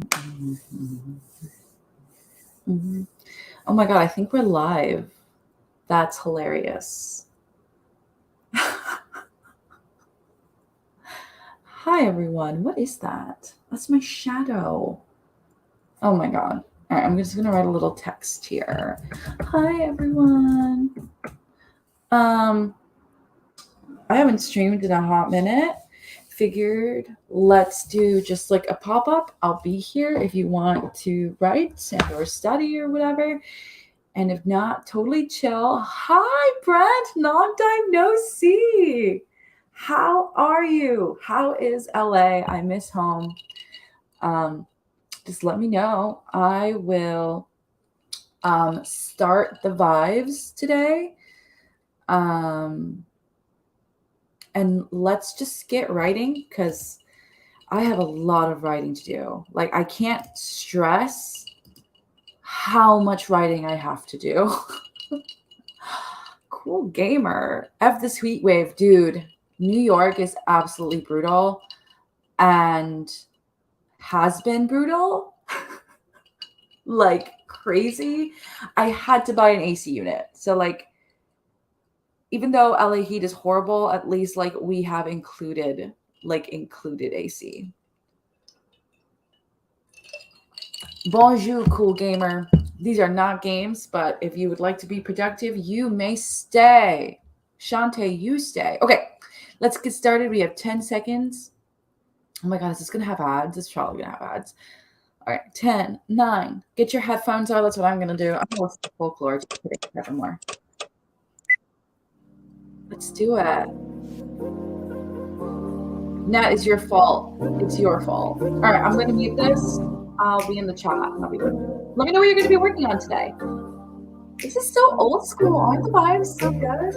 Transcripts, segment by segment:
Mhm. Mhm. Oh my god, I think we're live. That's hilarious. Hi, everyone. What is that? That's my shadow. Oh my god. All right, I'm just gonna write a little text here. Hi, everyone. Um, I haven't streamed in a hot minute. Figured let's do just like a pop up. I'll be here if you want to write and or study or whatever. And if not, totally chill. Hi, Brent. Long time no see. How are you? How is LA? I miss home. Um, just let me know. I will start the vibes today. Um, and let's just get writing because I have a lot of writing to do. Like, I can't stress how much writing I have to do. Cool gamer. F this heat wave, dude. New York is absolutely brutal and has been brutal like crazy. I had to buy an AC unit. So like even though LA heat is horrible, at least like we have included AC. Bonjour, cool gamer. These are not games, but if you would like to be productive, you may stay. Shantae, you stay. Okay, let's get started. We have 10 seconds. Oh my God, is this going to have ads? It's probably going to have ads. All right, 10, 9. Get your headphones out. That's what I'm going to do. I'm going to listen to folklore. Just kidding, nevermore. Let's do it. Nat, it's your fault. It's your fault. All right, I'm going to mute this. I'll be in the chat. Let me know what you're going to be working on today. This is so old school. Aren't the vibes so good?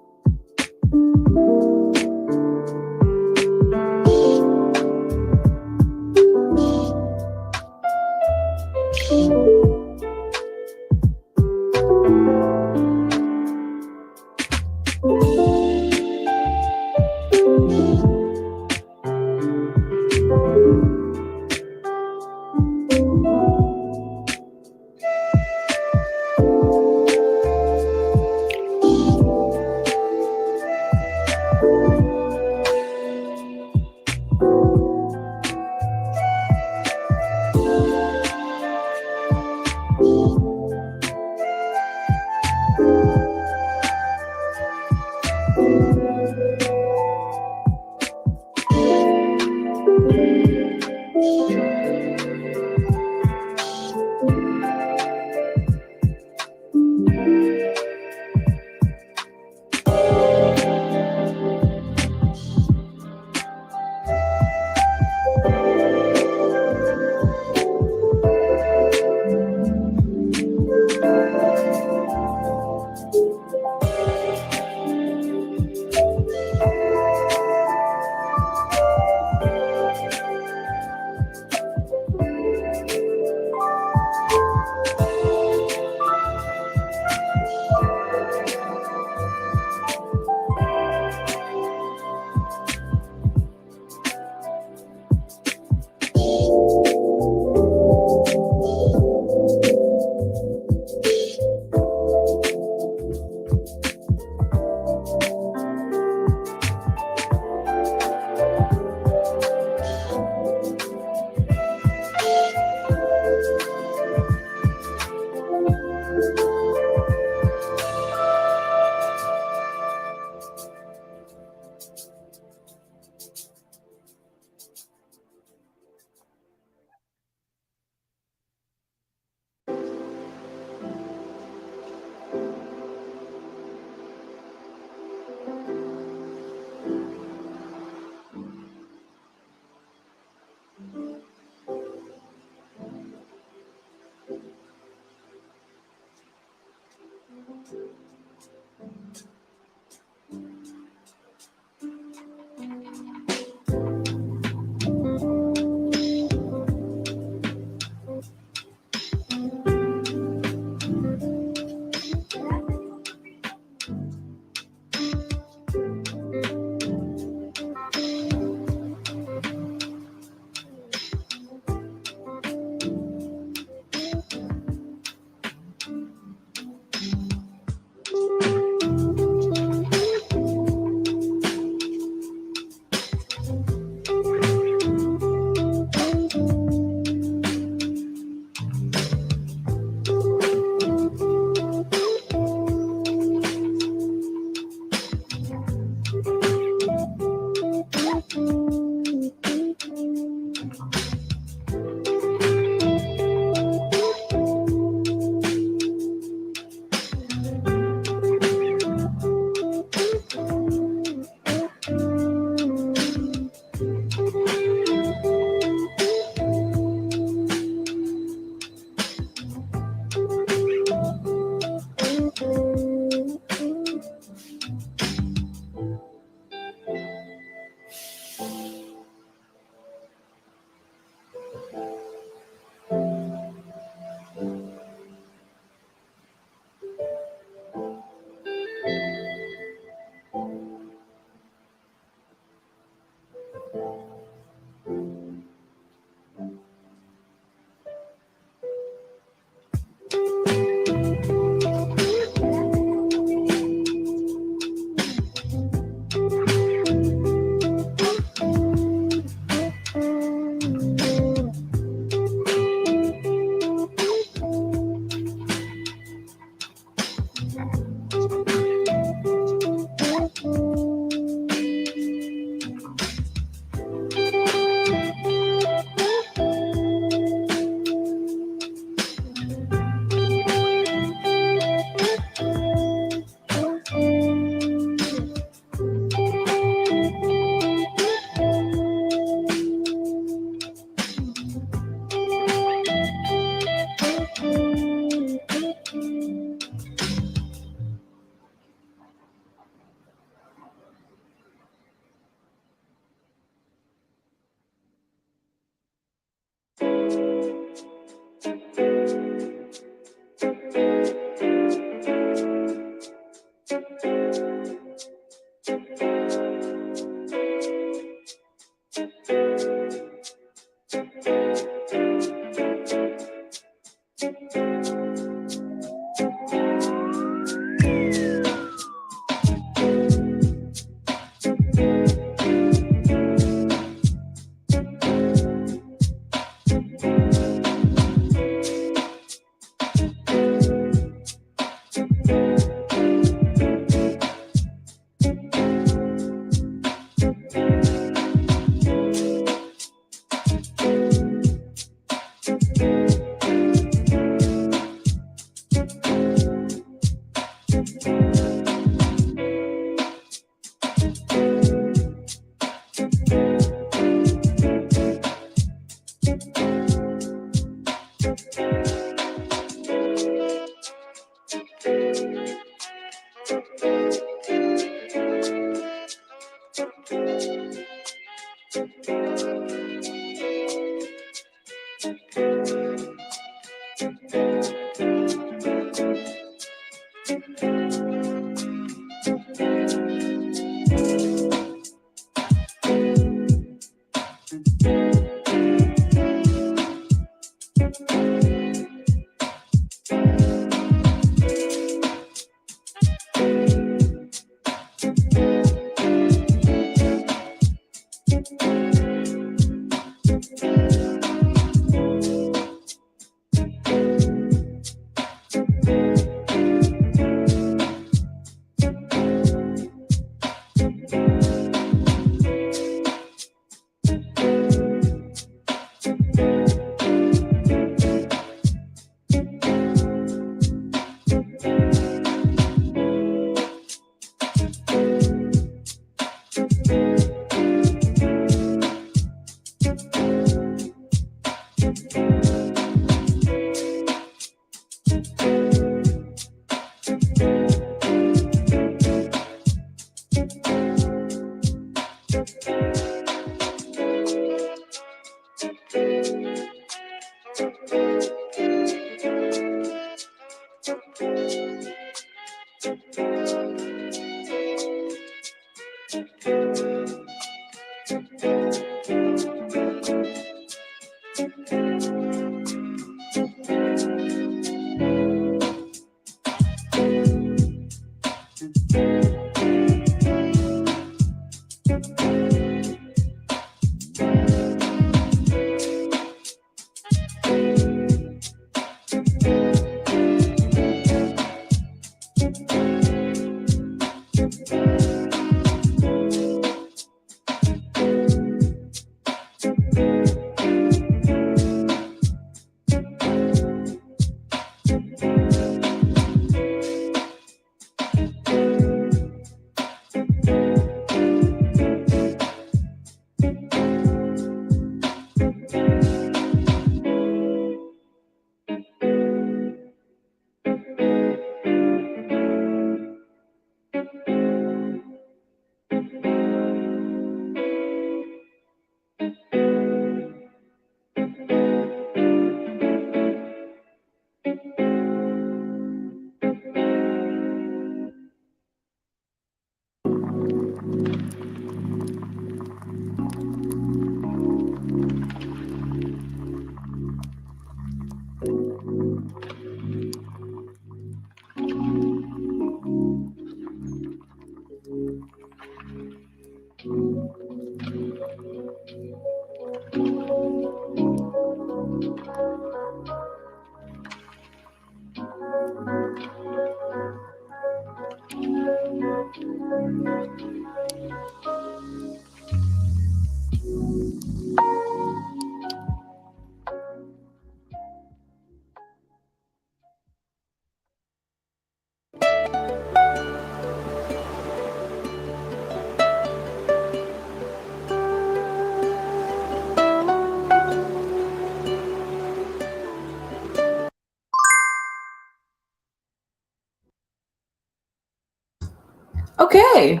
Okay,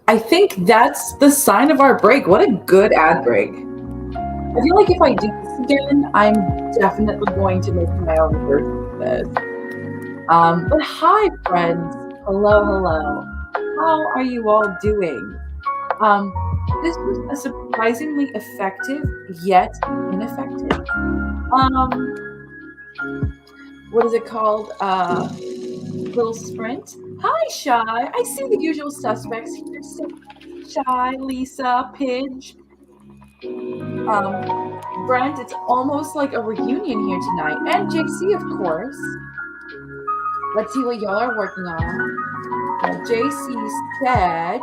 I think that's the sign of our break. What a good ad break. I feel like if I do this again, I'm definitely going to make my own version of this. But hi, friends. Hello, hello. How are you all doing? This was a surprisingly effective yet ineffective. What is it called? Little sprint. Hi, Shy. I see the usual suspects here. Shy, Lisa, Pidge. Brent, it's almost like a reunion here tonight. And JC, of course. Let's see what y'all are working on. JC said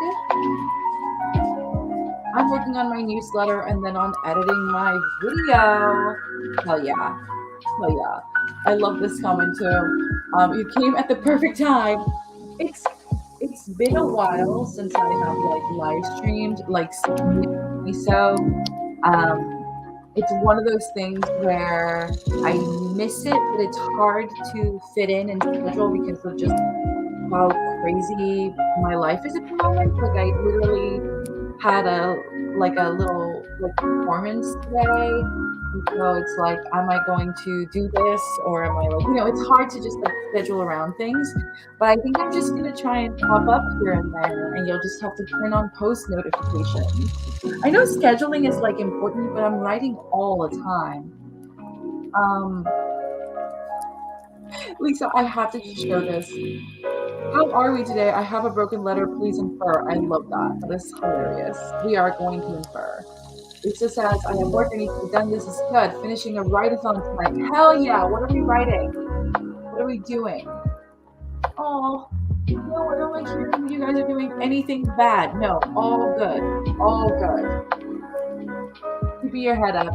I'm working on my newsletter and then on editing my video. Hell yeah. Hell yeah. I love this comment too. You came at the perfect time. It's been a while since I have like live streamed, like significantly so. Um, it's one of those things where I miss it, but it's hard to fit in and schedule because of just how crazy my life is at the moment. Like I literally had a little like performance today. And so it's like, am I going to do this or am I like, it's hard to just like schedule around things. But I think I'm just gonna try and pop up here and there and you'll just have to turn on post notifications. I know scheduling is like important, but I'm writing all the time. Lisa, I have to just show this. How are we today? I have a broken letter. Please infer. I love that. That is hilarious. We are going to infer. Lisa says, I have work that needs to be done. This is good. Finishing a write-a-thon tonight. Hell yeah. What are we writing? What are we doing? Oh, no, I don't like hearing that you guys are doing anything bad. No, all good. All good. Keeping your head up.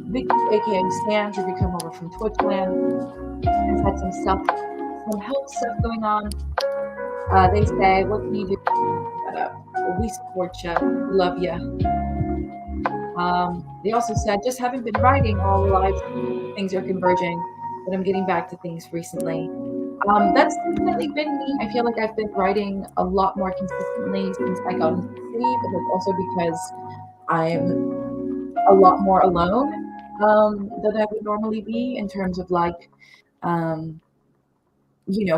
Vicky, aka Stans, if you come over from Twitchland, has had some health stuff going on. They say, what can you do? Shut up. Well, we support you. We love you. They also said, just haven't been writing all the lives. Things are converging, but I'm getting back to things recently. That's definitely been me. I feel like I've been writing a lot more consistently since I got into the city, but that's also because I'm a lot more alone than I would normally be in terms of like,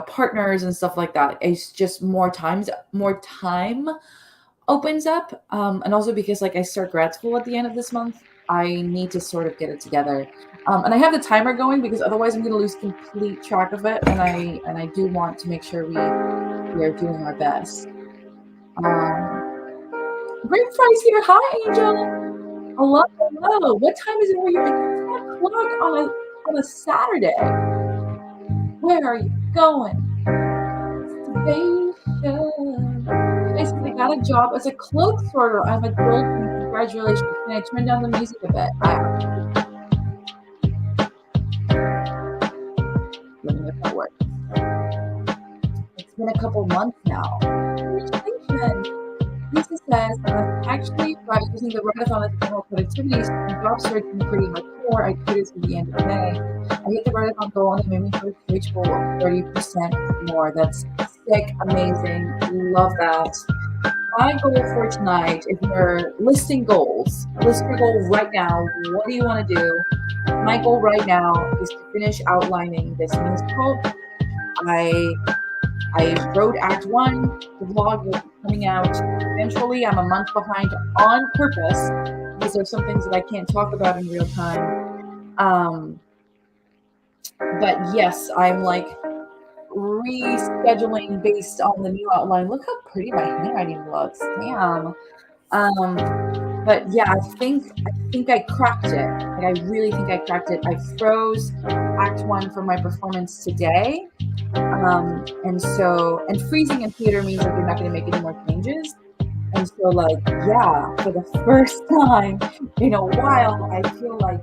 partners and stuff like that. It's just more time opens up. And also because like I start grad school at the end of this month, I need to sort of get it together. And I have the timer going because otherwise I'm going to lose complete track of it. And I do want to make sure we are doing our best. Great Fry's here. Hi, Angel. Hello, hello. What time is it where you're? It's 10 o'clock on a Saturday. Where are you going? Basically, got a job as a clothes sorter. I'm adult. Congratulations. Can I turn down the music a bit? Let me know if that works. It's been a couple months now. Congratulations. Lisa says, I'm actually using the write-a-thon as general productivity, so my job search is pretty hardcore. I quit it to the end of May. I hit the write-a-thon goal and it made me hit a wage goal of 30% more. That's sick, amazing, love that. My goal for tonight, if you're listing goals, list your goal right now. What do you want to do? My goal right now is to finish outlining this musical. I wrote Act 1. The vlog will be coming out eventually. I'm a month behind on purpose because there's some things that I can't talk about in real time. But yes, I'm like rescheduling based on the new outline. Look how pretty my handwriting looks. Damn. But yeah, I think I cracked it. Like I really think I cracked it. I froze Act 1 for my performance today. And freezing in theater means that you're not going to make any more changes. And so like, yeah, for the first time in a while, I feel like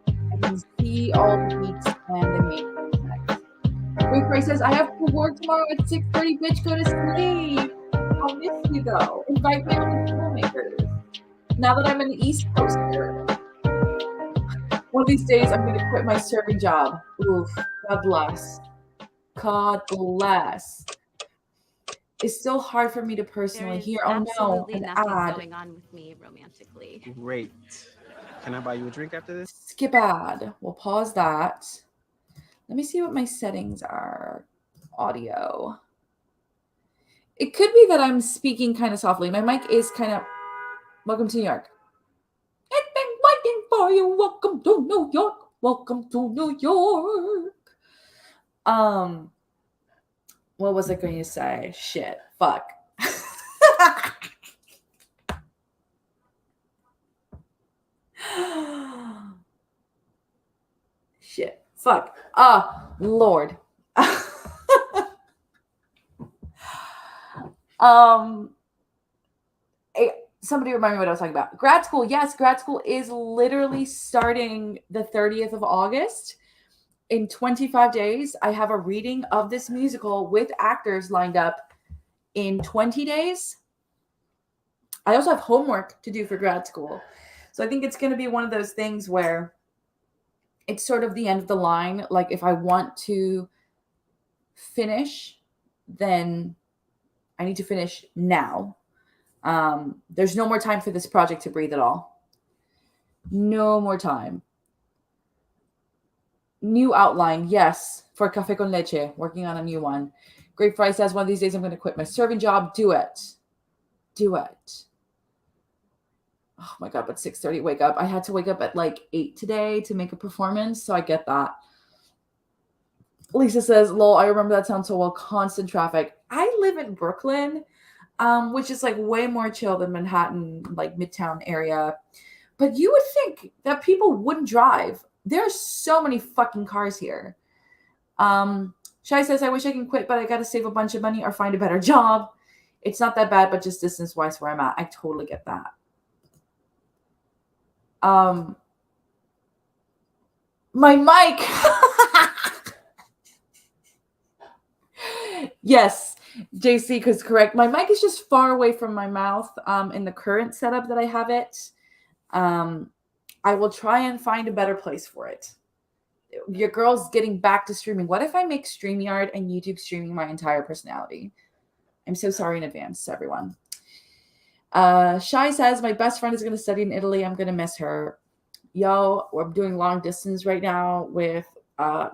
I can see all the beats and the main next. Rick Ray says, I have to work tomorrow at 6:30, bitch, go to sleep. I'll miss you though. Invite me on the Filmmakers. Now that I'm an East Coaster. One of these days, I'm going to quit my serving job. Oof, God bless. God bless. It's still hard for me to personally hear. Oh no, an ad. Going on with me romantically. Great. Can I buy you a drink after this? Skip ad. We'll pause that. Let me see what my settings are. Audio. It could be that I'm speaking kind of softly. My mic is kind of. Welcome to New York. I've been waiting for you. Welcome to New York. Welcome to New York. What was I going to say? Shit. Fuck. Shit. Fuck. Lord. somebody remind me what I was talking about. Grad school. Yes, grad school is literally starting the 30th of August. In 25 days, I have a reading of this musical with actors lined up in 20 days. I also have homework to do for grad school. So I think it's going to be one of those things where it's sort of the end of the line. Like if I want to finish, then I need to finish now. There's no more time for this project to breathe at all. No more time. New outline, yes, for Café con Leche, working on a new one. Great Fry says, one of these days I'm going to quit my serving job. Do it. Do it. Oh my God, but 6:30 wake up. I had to wake up at like 8 today to make a performance, so I get that. Lisa says, lol, I remember that sound so well. Constant traffic. I live in Brooklyn, which is like way more chill than Manhattan, like Midtown area. But you would think that people wouldn't drive. There's so many fucking cars here. Shai says, I wish I can quit, but I got to save a bunch of money or find a better job. It's not that bad, but just distance-wise where I'm at. I totally get that. My mic. Yes, JC is correct. My mic is just far away from my mouth in the current setup that I have it. I will try and find a better place for it. Your girl's getting back to streaming. What if I make StreamYard and YouTube streaming my entire personality? I'm so sorry in advance to everyone. Shai says, my best friend is going to study in Italy. I'm going to miss her. Yo, we're doing long distance right now with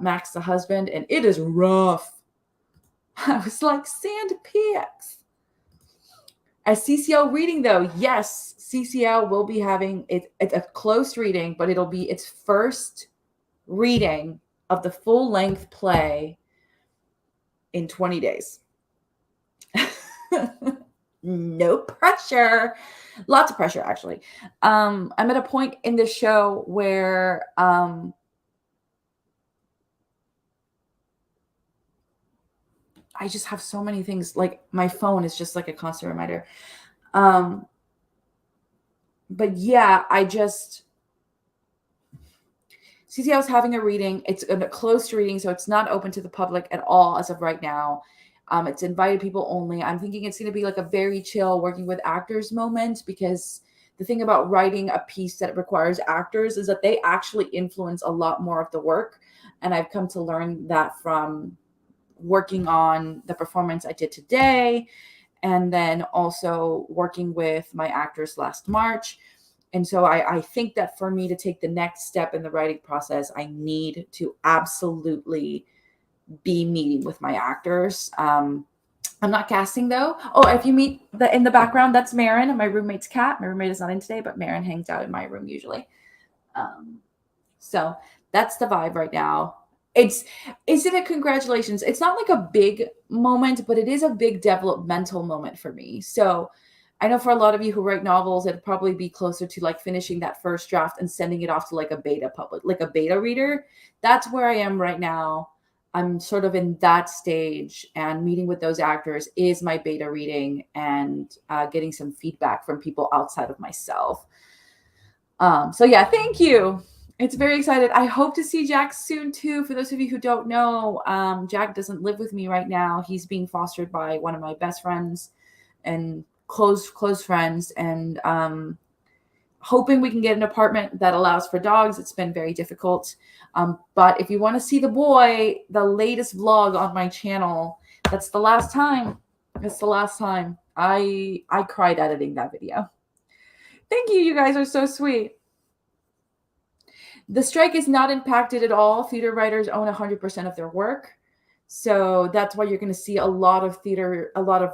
Max, the husband, and it is rough. I was like, sand picks. As CCL reading, though, yes, CCL will be having it. It's a close reading, but it'll be its first reading of the full-length play in 20 days. No pressure. Lots of pressure, actually. I'm at a point in the show where I just have so many things. Like my phone is just like a constant reminder. But yeah, CCL is having a reading. It's a closed reading, so it's not open to the public at all as of right now. It's invited people only. I'm thinking it's going to be like a very chill working with actors moment, because the thing about writing a piece that requires actors is that they actually influence a lot more of the work. And I've come to learn that from working on the performance I did today, and then also working with my actors last March. And so I think that for me to take the next step in the writing process, I need to absolutely be meeting with my actors. I'm not casting though. Oh, if you meet in the background, that's Marin, my roommate's cat. My roommate is not in today, but Marin hangs out in my room usually. So that's the vibe right now. Is it a congratulations? It's not like a big moment, but it is a big developmental moment for me. So I know for a lot of you who write novels, it'd probably be closer to like finishing that first draft and sending it off to like a beta public, like a beta reader. That's where I am right now. I'm sort of in that stage, and meeting with those actors is my beta reading, and getting some feedback from people outside of myself. So yeah, thank you. It's very excited. I hope to see Jack soon too. For those of you who don't know, Jack doesn't live with me right now. He's being fostered by one of my best friends and close friends, and hoping we can get an apartment that allows for dogs. It's been very difficult. But if you want to see the boy, the latest vlog on my channel, that's the last time. That's the last time. I cried editing that video. Thank you. You guys are so sweet. The strike is not impacted at all. Theater writers own 100% of their work. So that's why you're going to see a lot of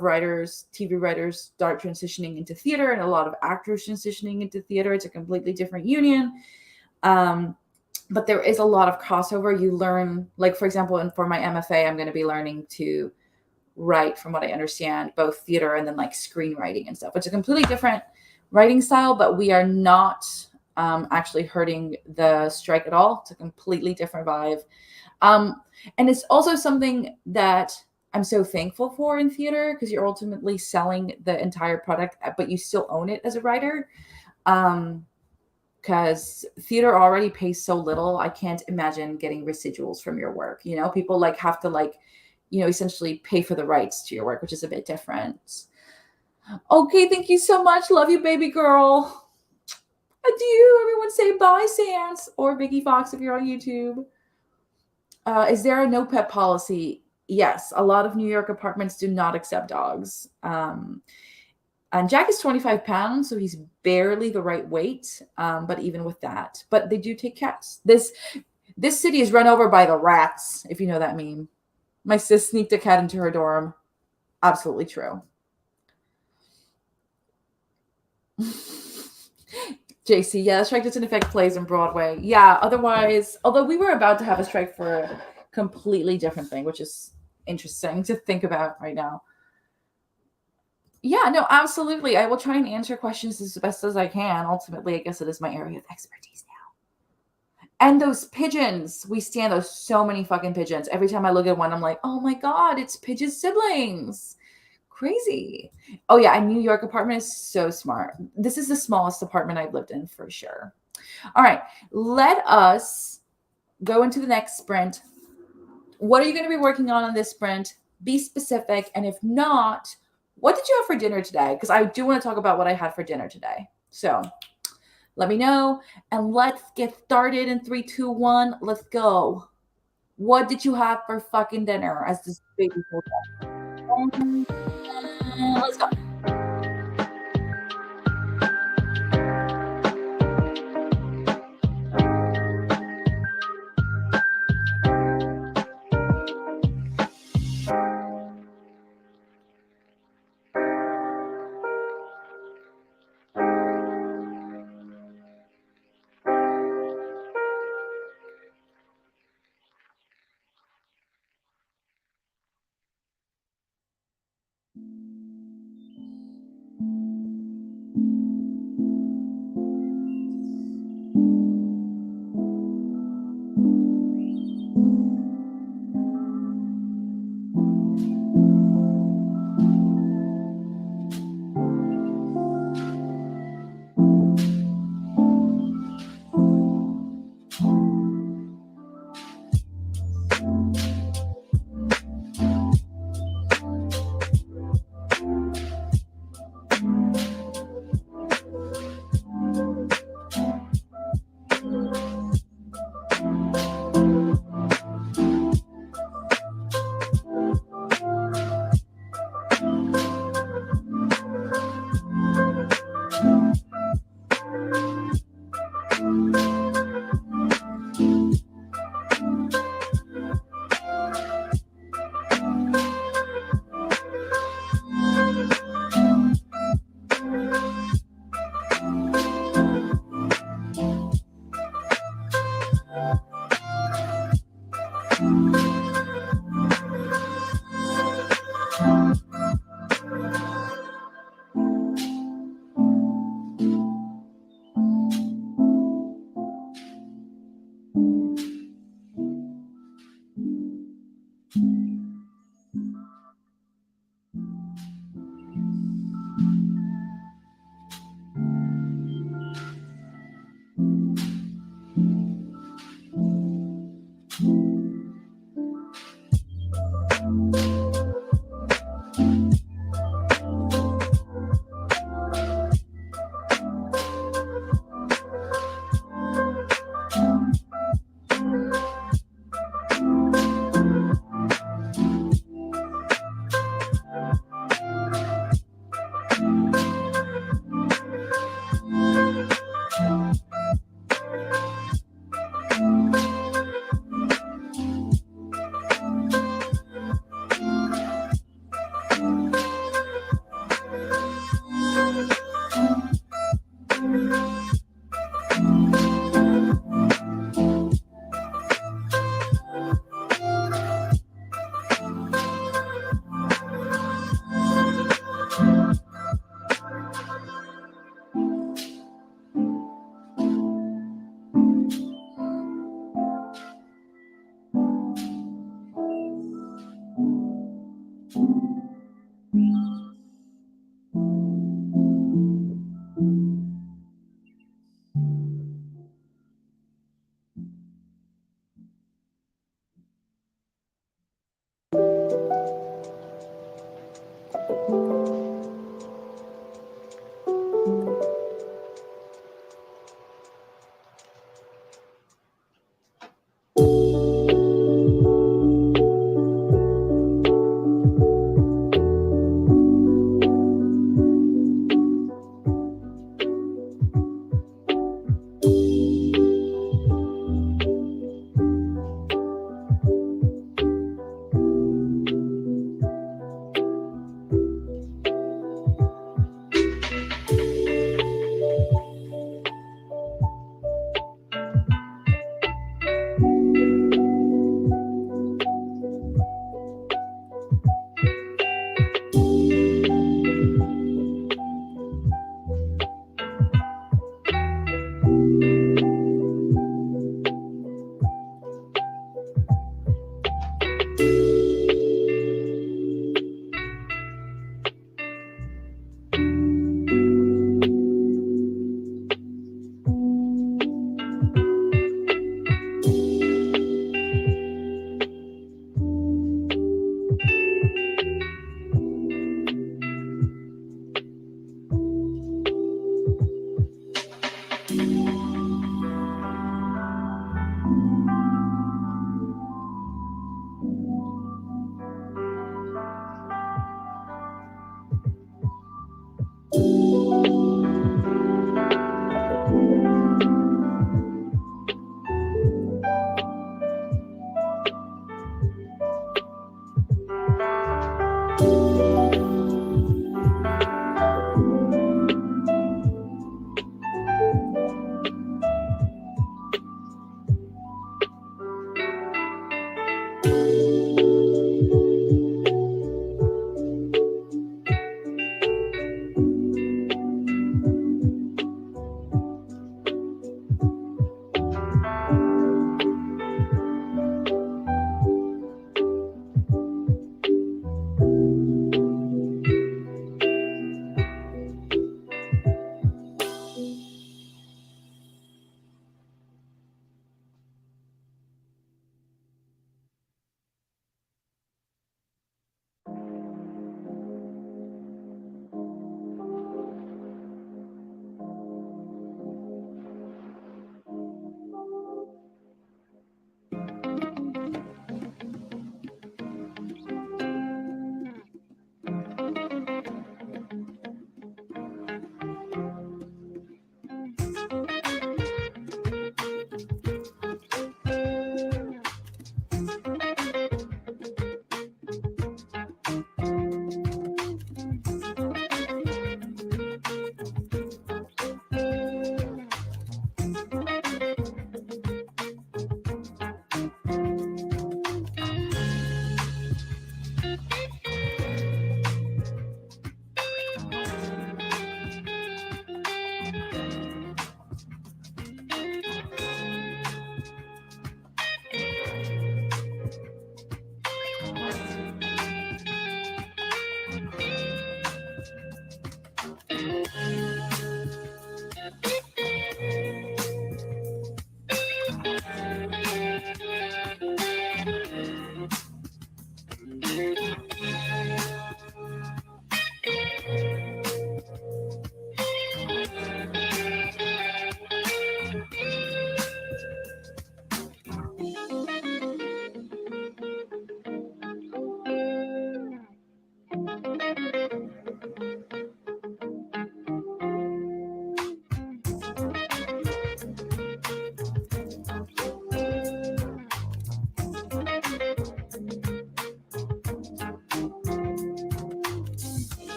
writers, TV writers start transitioning into theater, and a lot of actors transitioning into theater. It's a completely different union. But there is a lot of crossover. You learn, like, for example, and for my MFA, I'm going to be learning to write, from what I understand, both theater and then like screenwriting and stuff. It's a completely different writing style, but we are not actually hurting the strike at all. It's a completely different vibe. And it's also something that I'm so thankful for in theater, because you're ultimately selling the entire product, but you still own it as a writer. Because theater already pays so little, I can't imagine getting residuals from your work. You know, people like have to like, you know, essentially pay for the rights to your work, which is a bit different. Okay, thank you so much. Love you, baby girl. Adieu. Everyone say bye, Sans, or Vicky Fox if you're on YouTube. Is there a no pet policy? Yes, a lot of New York apartments do not accept dogs. And Jack is 25 pounds, so he's barely the right weight. But even with that, but they do take cats. This city is run over by the rats, if you know that meme. My sis sneaked a cat into her dorm. Absolutely true. JC, yeah, the strike doesn't affect plays in Broadway. Yeah, otherwise, although we were about to have a strike for a completely different thing, which is interesting to think about right now. Yeah, no, absolutely. I will try and answer questions as best as I can. Ultimately, I guess it is my area of expertise now. And those pigeons, we stand those so many fucking pigeons. Every time I look at one, I'm like, oh my God, it's Pidge's siblings. Crazy. Oh yeah, a New York apartment is so smart. This is the smallest apartment I've lived in for sure. All right, let us go into the next sprint. What are you going to be working on this sprint? Be specific. And if not, what did you have for dinner today? Because I do want to talk about what I had for dinner today. So let me know. And let's get started in 3, 2, 1. Let's go. What did you have for fucking dinner as this baby pulls up? Let's go.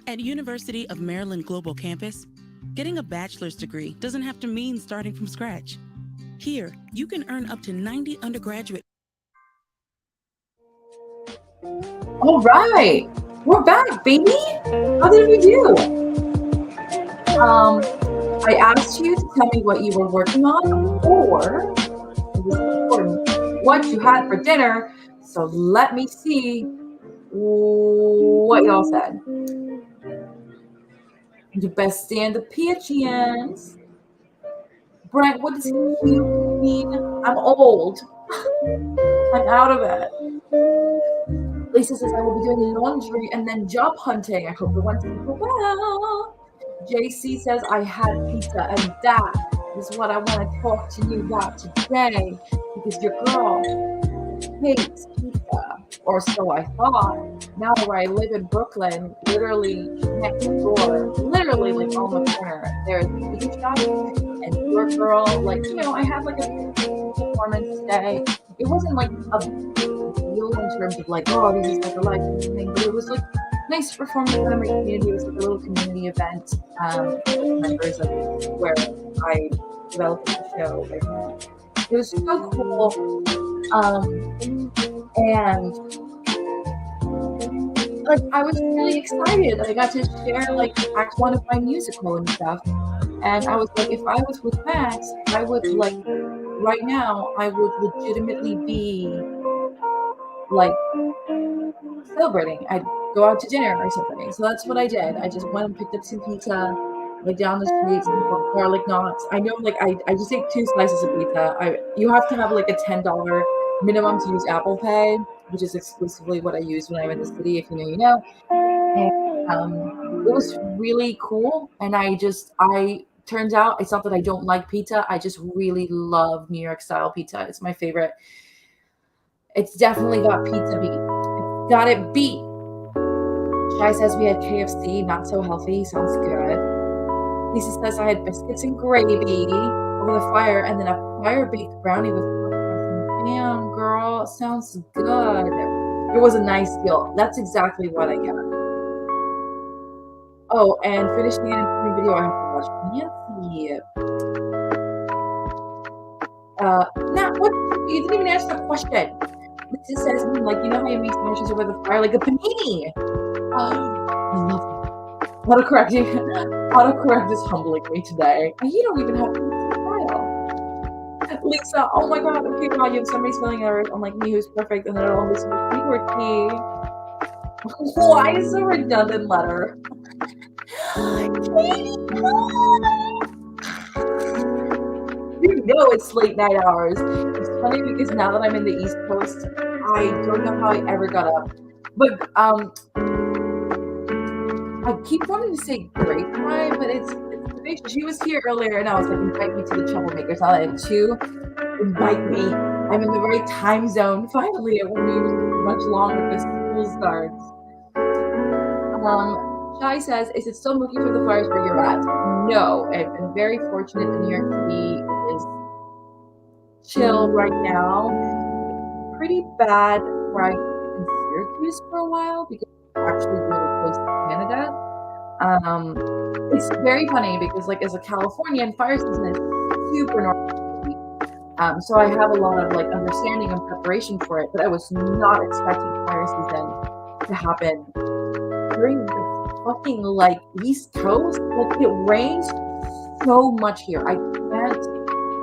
At University of Maryland Global Campus, getting a bachelor's degree doesn't have to mean starting from scratch. Here, you can earn up to 90 undergraduate. All right, we're back, baby. How did we do? I asked you to tell me what you were working on, or it was important, what you had for dinner. So let me see what y'all said. You best stand the chance. Brent, what does cute mean? I'm old. I'm out of it. Lisa says I will be doing laundry and then job hunting. I hope it went super well. JC says I had pizza, and that is what I want to talk to you about today, because your girl hates pizza, or so I thought. Now where I live in Brooklyn, literally next door, literally like on the corner, there's a pizza shop, and your girl, like, you know, I had like a performance today. It wasn't like a deal in terms of like, oh, this is like a life thing, but it was like nice performance in my community. It was like a little community event with members of where I developed the show. It was so cool. And like I was really excited. I got to share like act one of my musical and stuff. And I was like, if I was with Max, I would like right now I would legitimately be like celebrating. I'd go out to dinner or something. So that's what I did. I just went and picked up some pizza, like down the street, some garlic knots. I know, like I just ate 2 slices of pizza. You have to have like a $10 minimum to use Apple Pay, which is exclusively what I use when I'm in the city. If you know, you know. And it was really cool. And turns out it's not that I don't like pizza. I just really love New York style pizza. It's my favorite. It's definitely got pizza beat. It's got it beat. Shai says we had KFC, not so healthy. Sounds good. Lisa says I had biscuits and gravy over the fire, and then a fire-baked brownie with popcorn. Damn, girl, sounds good. It was a nice deal. That's exactly what I got. Oh, and finishing an important video, I have to watch Nancy. Now, what? You didn't even answer the question. Lisa says, like, you know how you make sandwiches over the fire, like a panini. I love it. Autocorrect is humbling me today. And you don't even have to file. Lisa, oh my god, okay, wow, you have so many spelling errors. I'm like, me who's perfect, and then it'll always be keyword key. Why is a redundant letter? Katie, you know it's late night hours. It's funny because now that I'm in the East Coast, I don't know how I ever got up. But I keep wanting to say great time, but it's she was here earlier, and I was like, invite me to the troublemakers. I had to invite me. I'm in the right time zone. Finally, it won't be much longer because school starts. Shai says, is it still looking for the fires where you're at? No, I've been very fortunate that New York City is chill right now. Pretty bad where I was in Syracuse for a while because it's actually really close to Canada. It's very funny because, like, as a Californian, fire season is super normal. So I have a lot of like understanding and preparation for it, but I was not expecting fire season to happen during the fucking like East Coast. Like, it rains so much here. I can't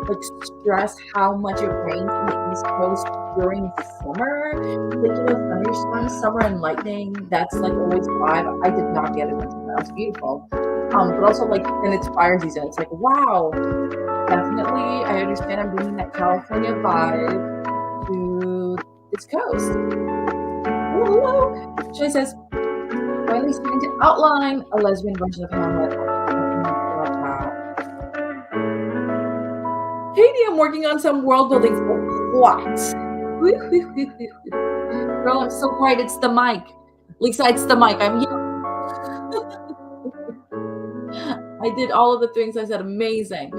like stress how much it rains on the East Coast during summer. Like, you know, thunderstorms, summer, and lightning. That's like always vibe. I did not get it until that was beautiful. But also, like, then it's fire season. It's like, wow, definitely. I understand I'm bringing that California vibe to this coast. Hello. She says, finally starting to outline a lesbian version of Hamlet. Katie, I'm working on some world building for what? Girl, I'm so quiet. It's the mic. Lisa, it's the mic. I'm here. I did all of the things I said. Amazing.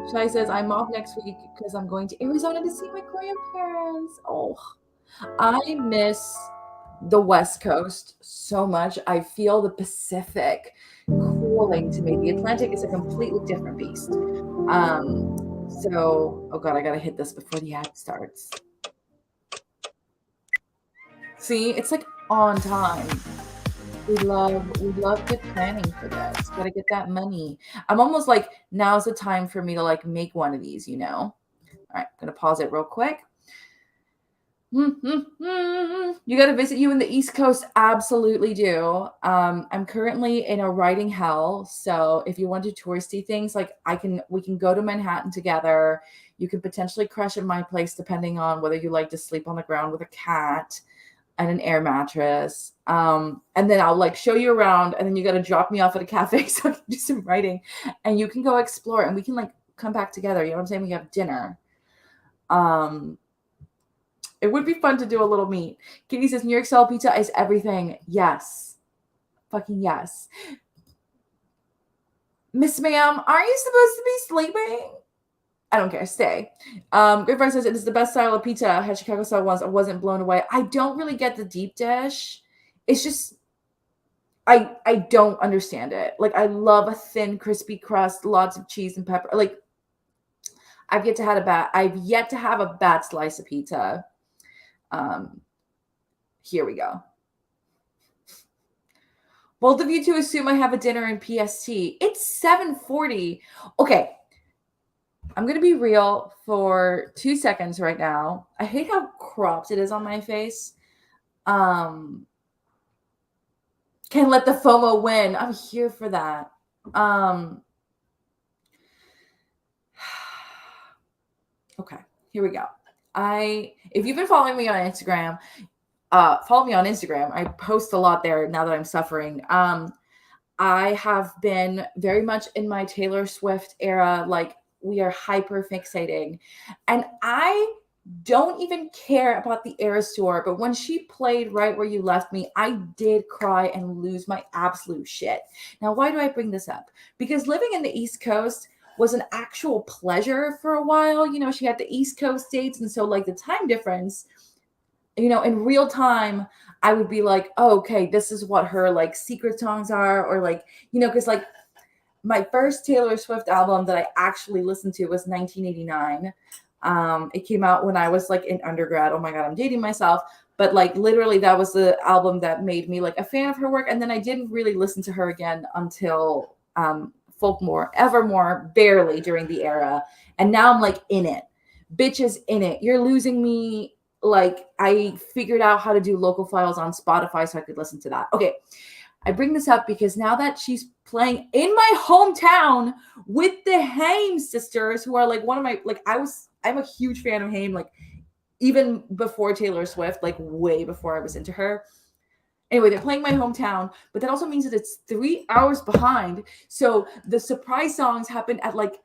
Shai says, I'm off next week because I'm going to Arizona to see my grandparents. Oh, I miss the West Coast so much. I feel the Pacific cooling to me. The Atlantic is a completely different beast. So, oh God, I gotta hit this before the ad starts. See, it's like on time. We love good planning for this. Gotta get that money. I'm almost like, now's the time for me to like make one of these, you know? All right, gonna pause it real quick. You got to visit you in the East Coast. Absolutely do. I'm currently in a writing hell. So if you want to do touristy things, like we can go to Manhattan together. You can potentially crash at my place, depending on whether you like to sleep on the ground with a cat and an air mattress. And then I'll like show you around, and then you got to drop me off at a cafe so I can do some writing, and you can go explore, and we can like come back together. You know what I'm saying? We have dinner. It would be fun to do a little meet. Katie says New York style pizza is everything. Yes. Fucking yes. Miss Ma'am, aren't you supposed to be sleeping? I don't care. Stay. Great Fire says it is the best style of pizza. I had Chicago style once. I wasn't blown away. I don't really get the deep dish. It's just I don't understand it. Like, I love a thin, crispy crust, lots of cheese and pepper. Like, I've yet to have a bad slice of pizza. Here we go. Both of you two assume I have a dinner in PST. It's 7:40. Okay. I'm going to be real for 2 seconds right now. I hate how cropped it is on my face. Can let the FOMO win. I'm here for that. Okay, here we go. If you've been following me on Instagram, follow me on Instagram. I post a lot there now that I'm suffering. I have been very much in my Taylor Swift era. Like, we are hyper fixating, and I don't even care about the Eras tour. But when she played Right Where You Left Me, I did cry and lose my absolute shit. Now, why do I bring this up? Because living in the East Coast was an actual pleasure for a while. You know, she had the East Coast dates. And so like the time difference, you know, in real time, I would be like, oh, okay, this is what her like secret songs are. Or like, you know, because like my first Taylor Swift album that I actually listened to was 1989. It came out when I was like in undergrad. Oh my God, I'm dating myself. But like literally that was the album that made me like a fan of her work. And then I didn't really listen to her again until Folkmore, Evermore, barely during the era. And now I'm like in it. Bitches in it. You're losing me. Like, I figured out how to do local files on Spotify so I could listen to that. Okay. I bring this up because now that she's playing in my hometown with the Haim sisters, who are like one of my, like, I'm a huge fan of Haim, like even before Taylor Swift, like way before I was into her. Anyway, they're playing my hometown, but that also means that it's 3 hours behind. So the surprise songs happen at like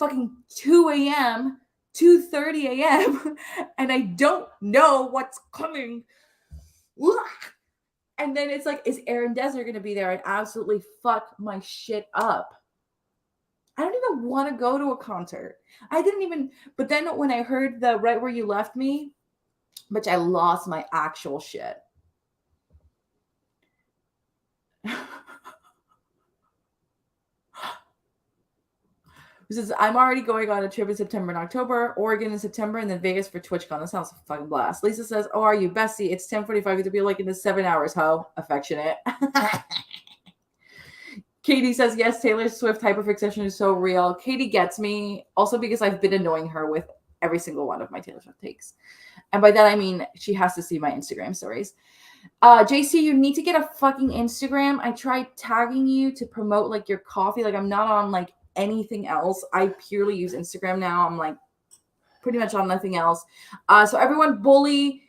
fucking 2 a.m., 2:30 a.m., and I don't know what's coming. And then it's like, is Aaron Dessner going to be there? I'd absolutely fuck my shit up. I don't even want to go to a concert. But then when I heard the Right Where You Left Me, which I lost my actual shit. This is, I'm already going on a trip in September and October, Oregon in September, and then Vegas for TwitchCon. That sounds a fucking blast. Lisa says, oh, are you bestie? It's 10:45. You'll be like in the 7 hours, ho. Affectionate. Katie says, yes, Taylor Swift hyperfixation is so real. Katie gets me. Also because I've been annoying her with every single one of my Taylor Swift takes. And by that, I mean, she has to see my Instagram stories. JC, you need to get a fucking Instagram. I tried tagging you to promote like your coffee. Like, I'm not on like anything else. I purely use Instagram now. I'm like pretty much on nothing else. So everyone bully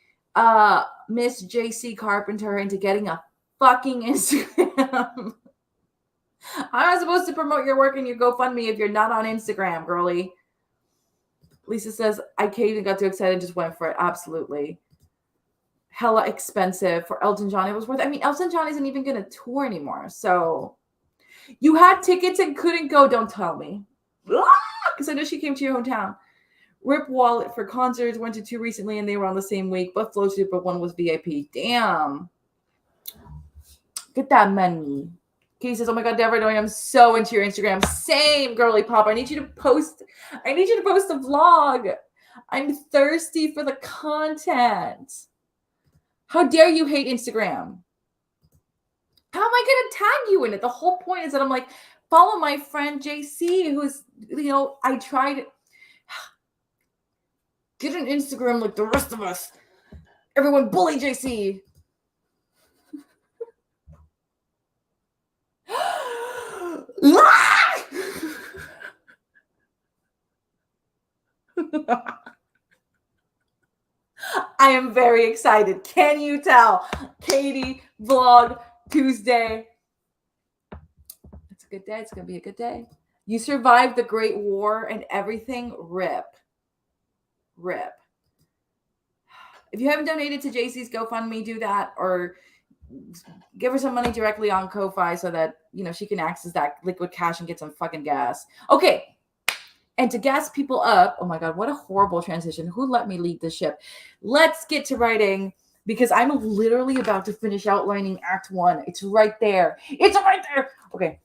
Miss JC Carpenter into getting a fucking Instagram. How am I supposed to promote your work in your GoFundMe if you're not on Instagram, girly? Lisa says, I can't even got too excited, just went for it. Absolutely. Hella expensive for Elton John. It was worth it. I mean, Elton John isn't even going to tour anymore. So you had tickets and couldn't go. Don't tell me. Because I know she came to your hometown. Rip Wallet for concerts. Went to 2 recently and they were on the same week. But Flow to, but one was VIP. Damn. Get that money. Katie says, oh my God, Deborah, I'm so into your Instagram. Same, girly pop. I need you to post a vlog. I'm thirsty for the content. How dare you hate Instagram? How am I going to tag you in it? The whole point is that I'm like, follow my friend JC, who's, I tried. Get an Instagram like the rest of us. Everyone bully JC. I am very excited. Can you tell? Katie, vlog Tuesday. It's a good day. It's going to be a good day. You survived the Great War and everything. Rip. If you haven't donated to JC's GoFundMe, do that, or give her some money directly on Ko-Fi so that, she can access that liquid cash and get some fucking gas. Okay. And to gas people up, oh my God, what a horrible transition. Who let me lead the ship? Let's get to writing because I'm literally about to finish outlining Act 1. It's right there. Okay.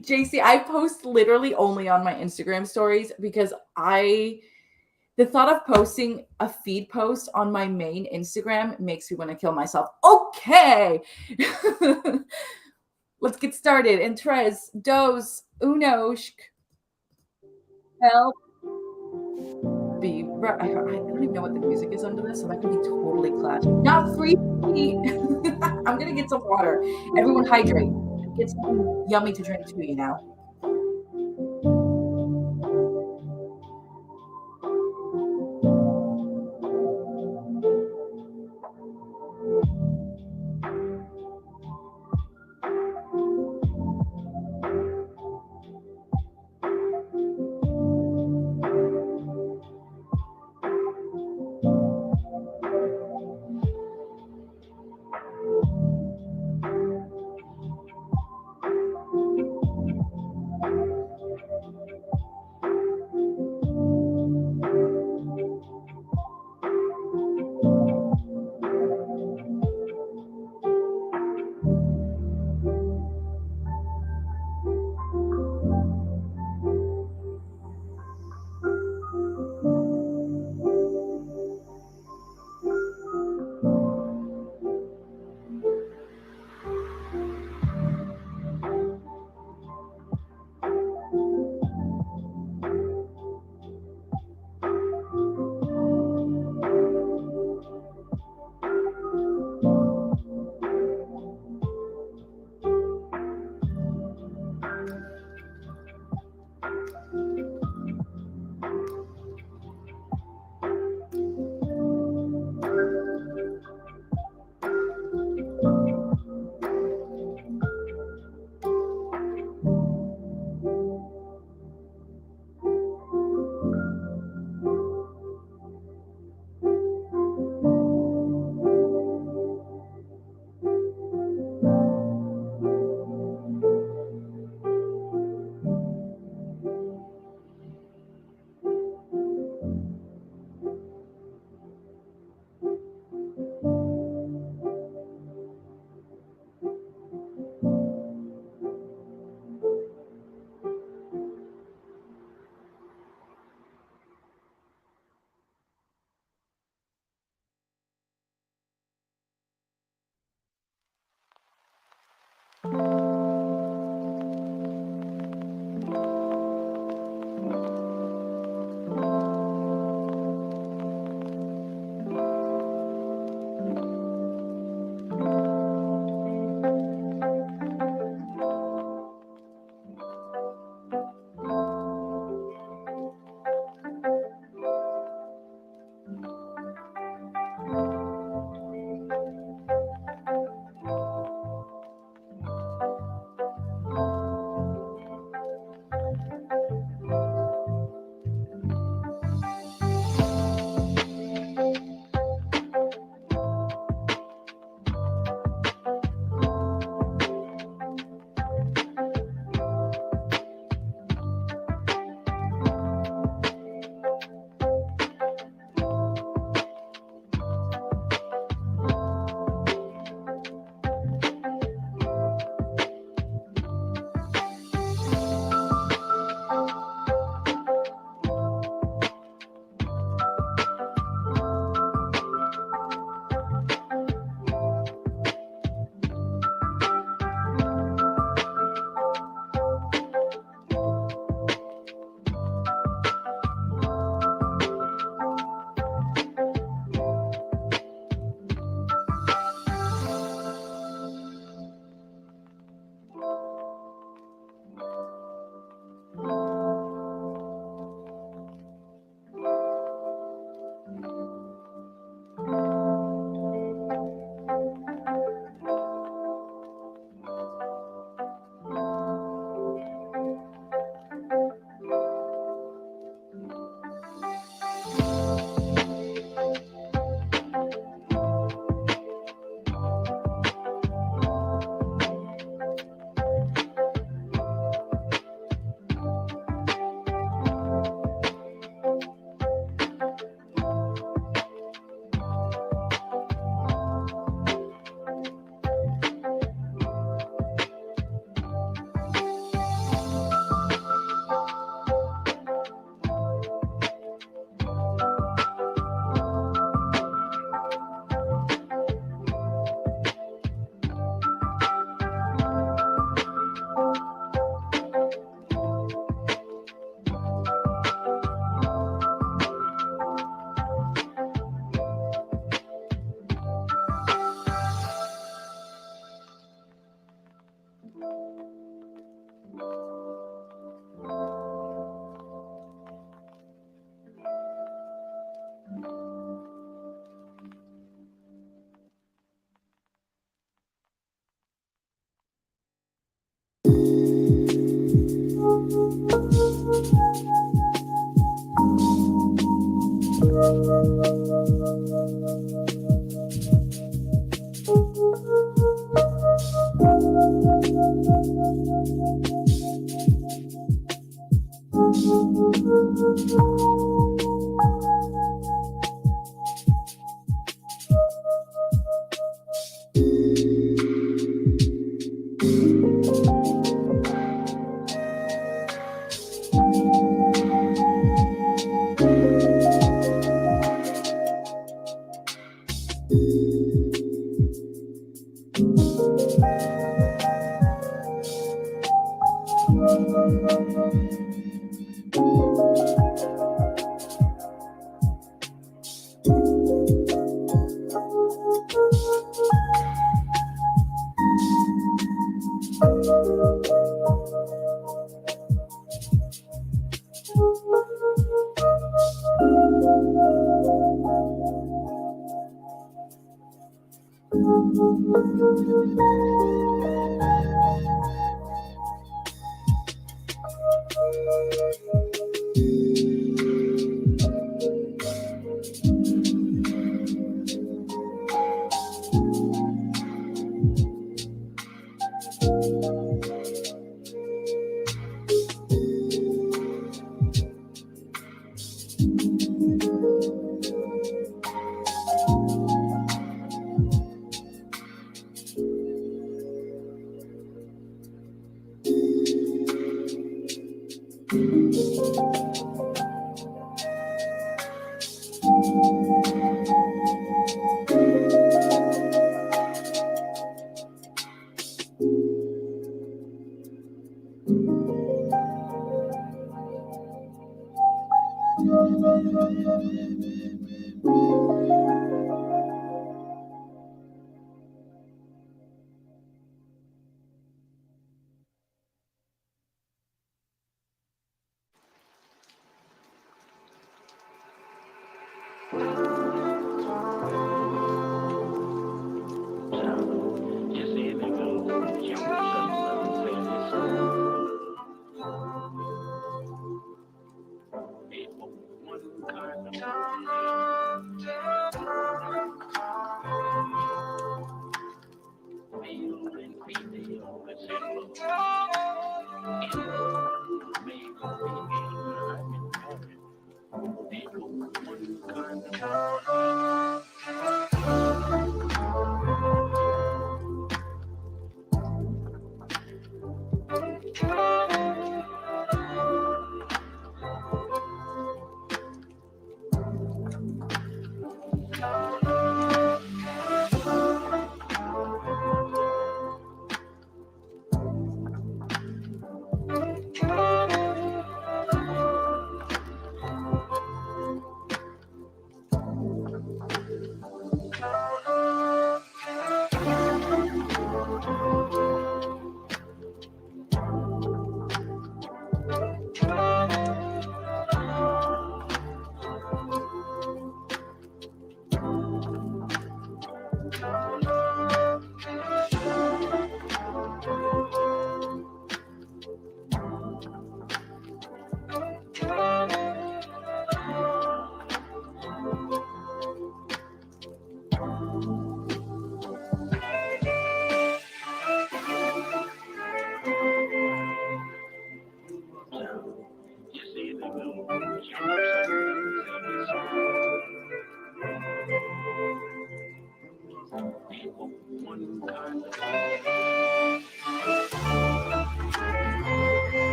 JC, I post literally only on my Instagram stories because the thought of posting a feed post on my main Instagram makes me want to kill myself. Okay. Let's get started. Entres, Doze, Unoshk, Help, Be. I don't even know what the music is under this, so that could be totally clash. Not free. I'm going to get some water. Everyone hydrate. Get something yummy to drink too,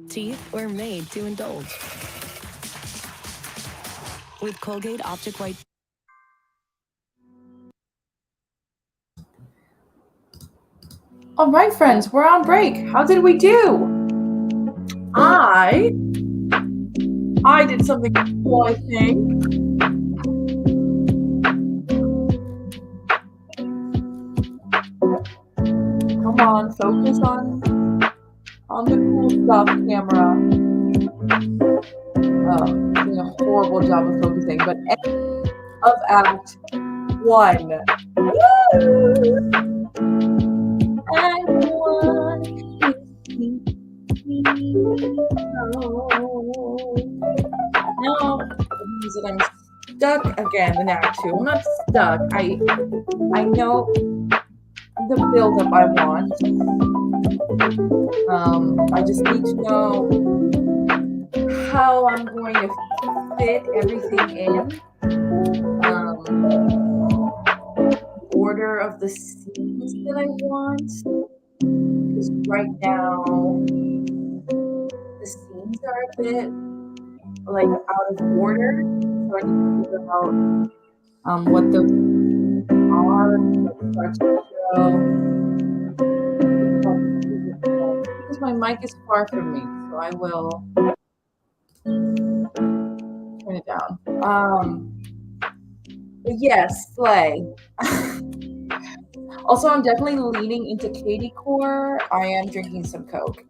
Teeth were made to indulge. With Colgate Optic White. All right, friends, we're on break. How did we do? I did something cool, I think. Come on, focus on the cool stuff, camera. Doing a horrible job of focusing, but end of Act 1. Everyone now it means that I'm stuck again in Act 2. I'm not stuck. I know the build-up I want. I just need to know how I'm going to fit everything in. Order of the scenes that I want. Because right now the scenes are a bit like out of order. So I need to figure out what those are. Start to show. Because my mic is far from me, so I will turn it down. But yes, Slay. Also, I'm definitely leaning into Katie core. I am drinking some Coke.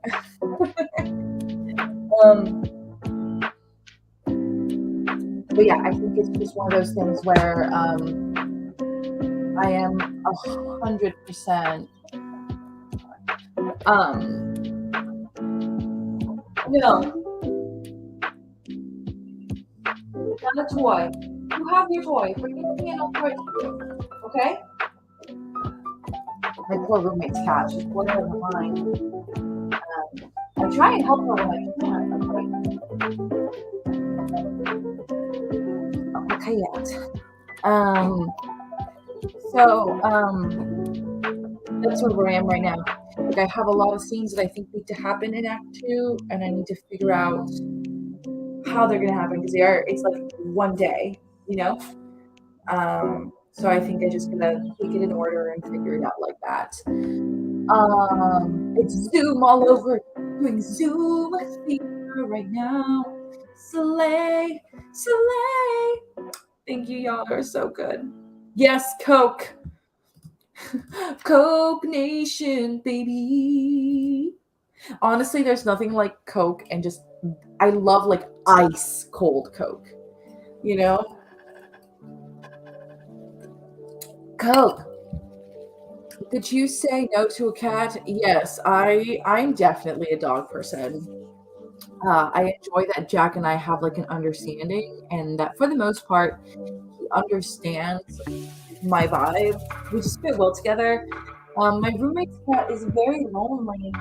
But yeah, I think it's just one of those things where I am 100%. Not a toy. You have your toy. Bring it to me and I'll toy you. Okay? My poor roommate's cat. She's bored behind. I try and help her when I can. Okay, yet. So that's where I am right now. Like I have a lot of scenes that I think need to happen in Act 2, and I need to figure out how they're gonna happen because it's like one day, you know. So I think I just gonna take it in order and figure it out like that. It's Zoom all over, doing Zoom fever right now. Slay, slay. Thank you, y'all are so good. Yes, Coke. Coke Nation, baby. Honestly, there's nothing like Coke and just I love like ice cold Coke. You know? Coke. Did you say no to a cat? Yes, I'm definitely a dog person. I enjoy that Jack and I have like an understanding, and that for the most part, he understands my vibe. We just fit well together. My roommate's cat is very lonely,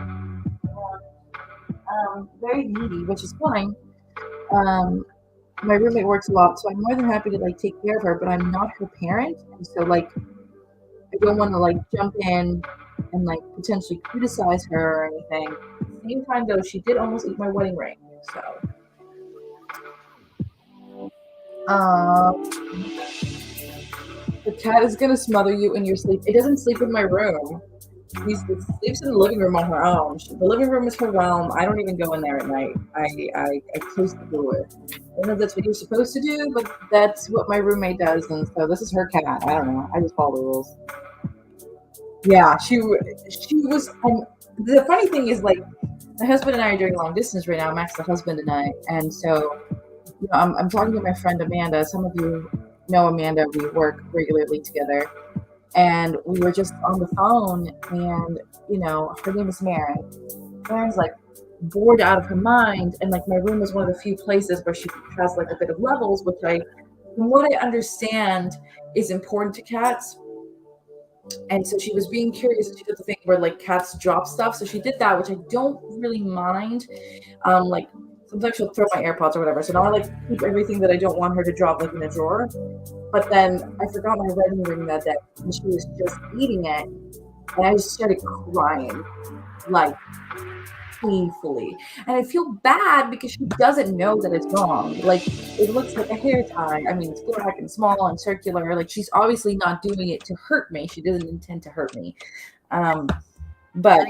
very needy, which is fine. My roommate works a lot, so I'm more than happy to like take care of her, but I'm not her parent, and so like I don't want to like jump in and like potentially criticize her or anything. At the same time, though, she did almost eat my wedding ring, so. The cat is gonna smother you in your sleep. It doesn't sleep in my room. It sleeps in the living room on her own. The living room is her realm. I don't even go in there at night. I close the door. I don't know if that's what you're supposed to do, but that's what my roommate does, and so this is her cat. I don't know. I just follow the rules. Yeah, she was. The funny thing is, like, my husband and I are doing long distance right now. Max, the husband and I, and so I'm talking to my friend Amanda. Some of you know Amanda. We work regularly together. And we were just on the phone, and her name is Maren. Maren's like bored out of her mind, and like my room is one of the few places where she has like a bit of levels, which from what I understand, is important to cats. And so she was being curious, and she did the thing where like cats drop stuff. So she did that, which I don't really mind. Like sometimes she'll throw my AirPods or whatever. So now I like keep everything that I don't want her to drop like in a drawer. But then I forgot my wedding ring that day, and she was just eating it, and I just started crying, like painfully. And I feel bad because she doesn't know that it's wrong. Like it looks like a hair tie. I mean, it's black and small and circular. Like she's obviously not doing it to hurt me. She doesn't intend to hurt me. But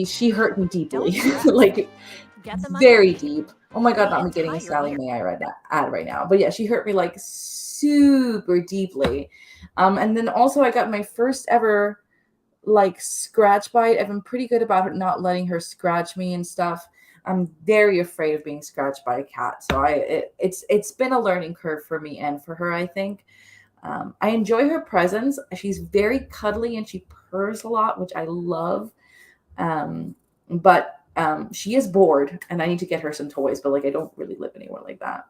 she hurt me deeply, like very deep. Oh my God, not me getting a Sally Mae ad right now. But yeah, she hurt me like super deeply. And then also I got my first ever like scratch bite. I've been pretty good about her not letting her scratch me and stuff. I'm very afraid of being scratched by a cat. So it's been a learning curve for me and for her, I think. I enjoy her presence. She's very cuddly and she purrs a lot, which I love. But she is bored and I need to get her some toys, but like I don't really live anywhere like that.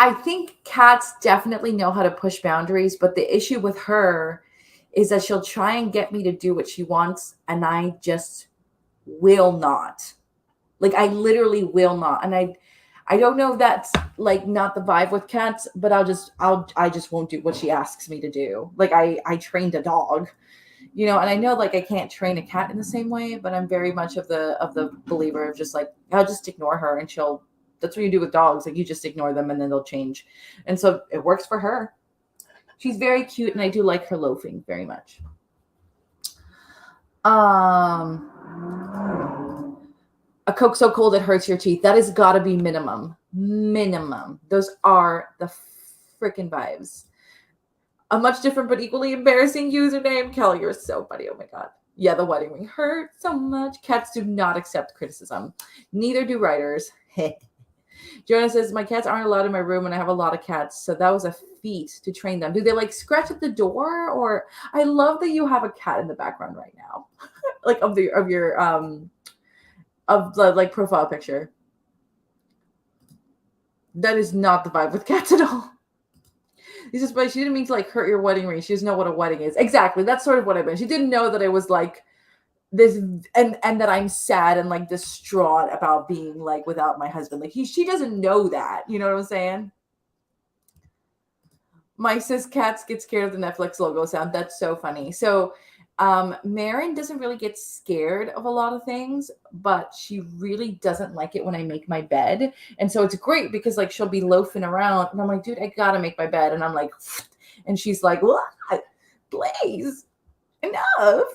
I think cats definitely know how to push boundaries, but the issue with her is that she'll try and get me to do what she wants, and I just will not. Like I literally will not. And I don't know if that's like not the vibe with cats, but I just won't do what she asks me to do. Like I trained a dog, and I know like I can't train a cat in the same way, but I'm very much of the believer of just like I'll just ignore her and that's what you do with dogs. Like you just ignore them and then they'll change. And so it works for her. She's very cute and I do like her loafing very much. A Coke so cold it hurts your teeth. That has got to be minimum. Those are the freaking vibes. A much different but equally embarrassing username. Kelly, you're so funny. Oh my God. Yeah, the wedding ring hurt so much. Cats do not accept criticism. Neither do writers. Jonah says, my cats aren't allowed in my room and I have a lot of cats. So that was a feat to train them. Do they like scratch at the door? Or I love that you have a cat in the background right now. Like of your like profile picture. That is not the vibe with cats at all. This is why she didn't mean to like hurt your wedding ring. She doesn't know what a wedding is. Exactly. That's sort of what I meant. She didn't know that I was like this and that I'm sad and like distraught about being like without my husband. Like she doesn't know that. You know what I'm saying? Mike says cats get scared of the Netflix logo sound. That's so funny. So Marin doesn't really get scared of a lot of things, but she really doesn't like it when I make my bed. And so it's great because like she'll be loafing around and I'm like, dude, I gotta make my bed. And I'm like, and she's like, what? Please, enough.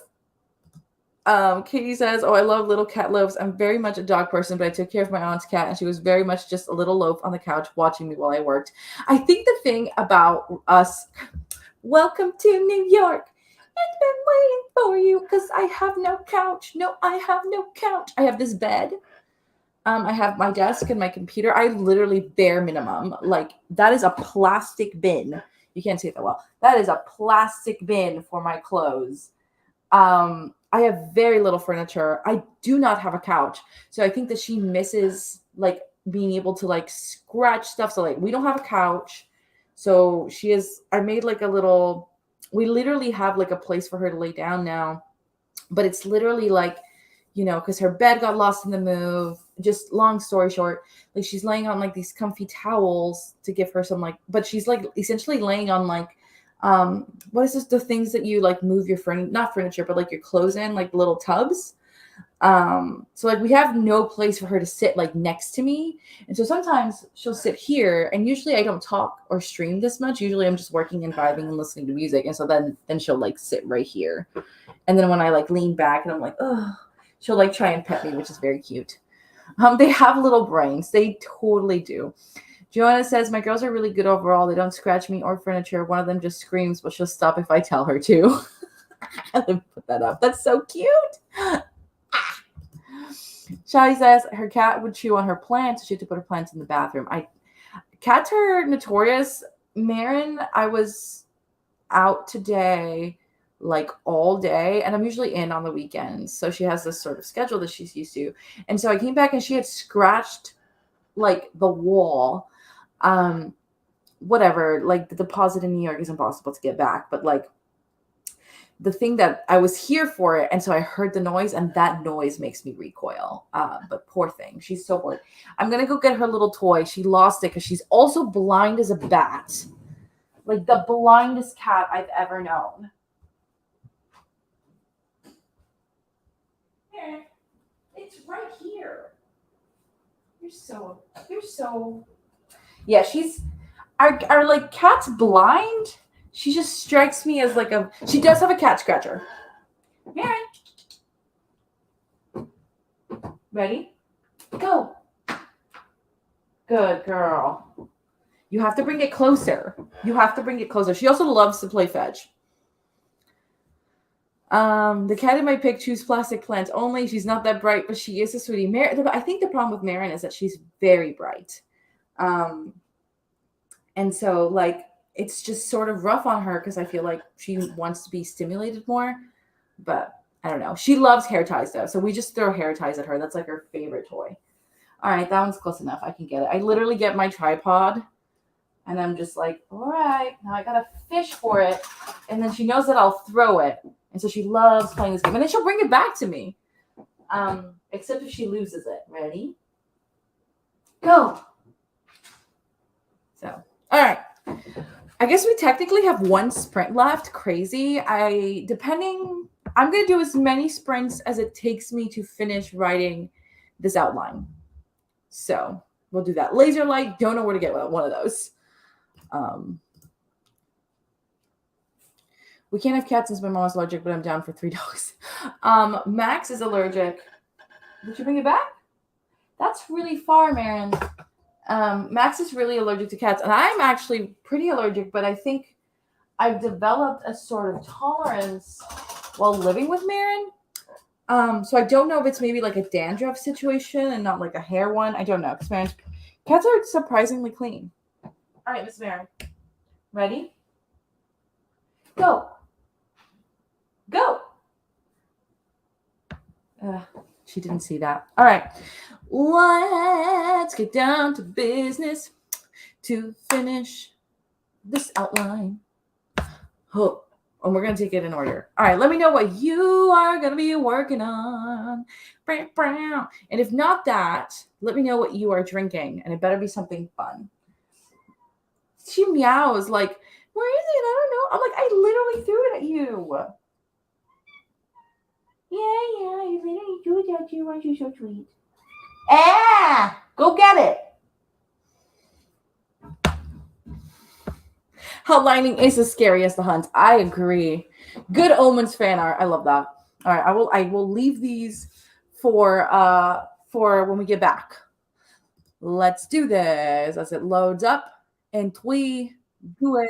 Katie says, oh, I love little cat loaves. I'm very much a dog person, but I took care of my aunt's cat and she was very much just a little loaf on the couch watching me while I worked. I think the thing about us, welcome to New York. I've been waiting for you because I have no couch. No, I have no couch. I have this bed. I have my desk and my computer. I literally bare minimum. Like that is a plastic bin. You can't see it that well. That is a plastic bin for my clothes. I have very little furniture. I do not have a couch. So I think that she misses like being able to like scratch stuff. So like we don't have a couch. So I made like a little, we literally have like a place for her to lay down now, but it's literally like, you know, because her bed got lost in the move. Just long story short, like she's laying on like these comfy towels to give her some like, but she's like essentially laying on like, what is this? The things that you like move your not furniture, but like your clothes in, like little tubs. So like we have no place for her to sit like next to me. And so sometimes she'll sit here and usually I don't talk or stream this much. Usually I'm just working and vibing and listening to music. And so then she'll like sit right here. And then when I like lean back and I'm like, oh, she'll like try and pet me, which is very cute. They have little brains. They totally do. Joanna says, my girls are really good overall. They don't scratch me or furniture. One of them just screams, but she'll stop if I tell her to. Let me put that up. That's so cute. Shadi says, her cat would chew on her plants, so she had to put her plants in the bathroom. Cats are notorious. Marin, I was out today like all day, and I'm usually in on the weekends. So she has this sort of schedule that she's used to. And so I came back and she had scratched like the wall. Whatever, like the deposit in New York is impossible to get back, but like the thing that I was here for it, and so I heard the noise, and that noise makes me recoil. But poor thing, she's so bored. I'm gonna go get her little toy. She lost it because she's also blind as a bat, like the blindest cat I've ever known. Here, it's right here. You're so. Yeah, are like cats blind? She just strikes me as like she does have a cat scratcher. Marin. Ready? Go. Good girl. You have to bring it closer. She also loves to play fetch. The cat in my pic chews plastic plants only. She's not that bright, but she is a sweetie. I think the problem with Marin is that she's very bright. And so like it's just sort of rough on her because I feel like she wants to be stimulated more, but I don't know. She loves hair ties though, so we just throw hair ties at her. That's like her favorite toy. All right, that one's close enough. I can get it. I literally get my tripod and I'm just like, all right, now I gotta fish for it. And then she knows that I'll throw it. And so she loves playing this game. And then she'll bring it back to me. Except if she loses it. Ready? Go. So, all right. I guess we technically have one sprint left. Crazy. I'm going to do as many sprints as it takes me to finish writing this outline. So we'll do that. Laser light. Don't know where to get one of those. We can't have cats since my mom's allergic, but I'm down for 3 dogs. Max is allergic. Did you bring it back? That's really far, Marin. Max is really allergic to cats, and I'm actually pretty allergic, but I think I've developed a sort of tolerance while living with Marin. So I don't know if it's maybe like a dandruff situation and not like a hair one. I don't know, because Marin's cats are surprisingly clean. All right, Miss Marin. Ready? Go. Go. She didn't see that. All right. Let's get down to business to finish this outline. Oh, and we're going to take it in order. All right. Let me know what you are going to be working on. And if not that, let me know what you are drinking. And it better be something fun. She meows like, where is it? I don't know. I'm like, I literally threw it at you. you literally do that. You are so sweet. Go get it. How lightning is as scary as the hunt. I agree. Good Omens fan art. I love that. All right, I will leave these for when we get back. Let's do this as it loads up. And we do it.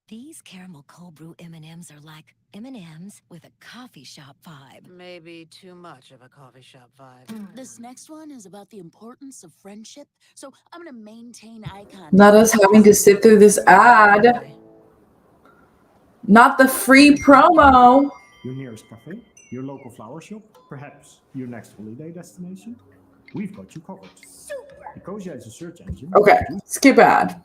These caramel cold brew M&Ms are like M&Ms with a coffee shop vibe. Maybe too much of a coffee shop vibe. This next one is about the importance of friendship, so I'm gonna maintain eye contact. Not us having to sit through this ad. Not the free promo. Your nearest cafe, your local flower shop, perhaps your next holiday destination. We've got you covered. Super! Ecosia is a search engine. Okay, skip ad.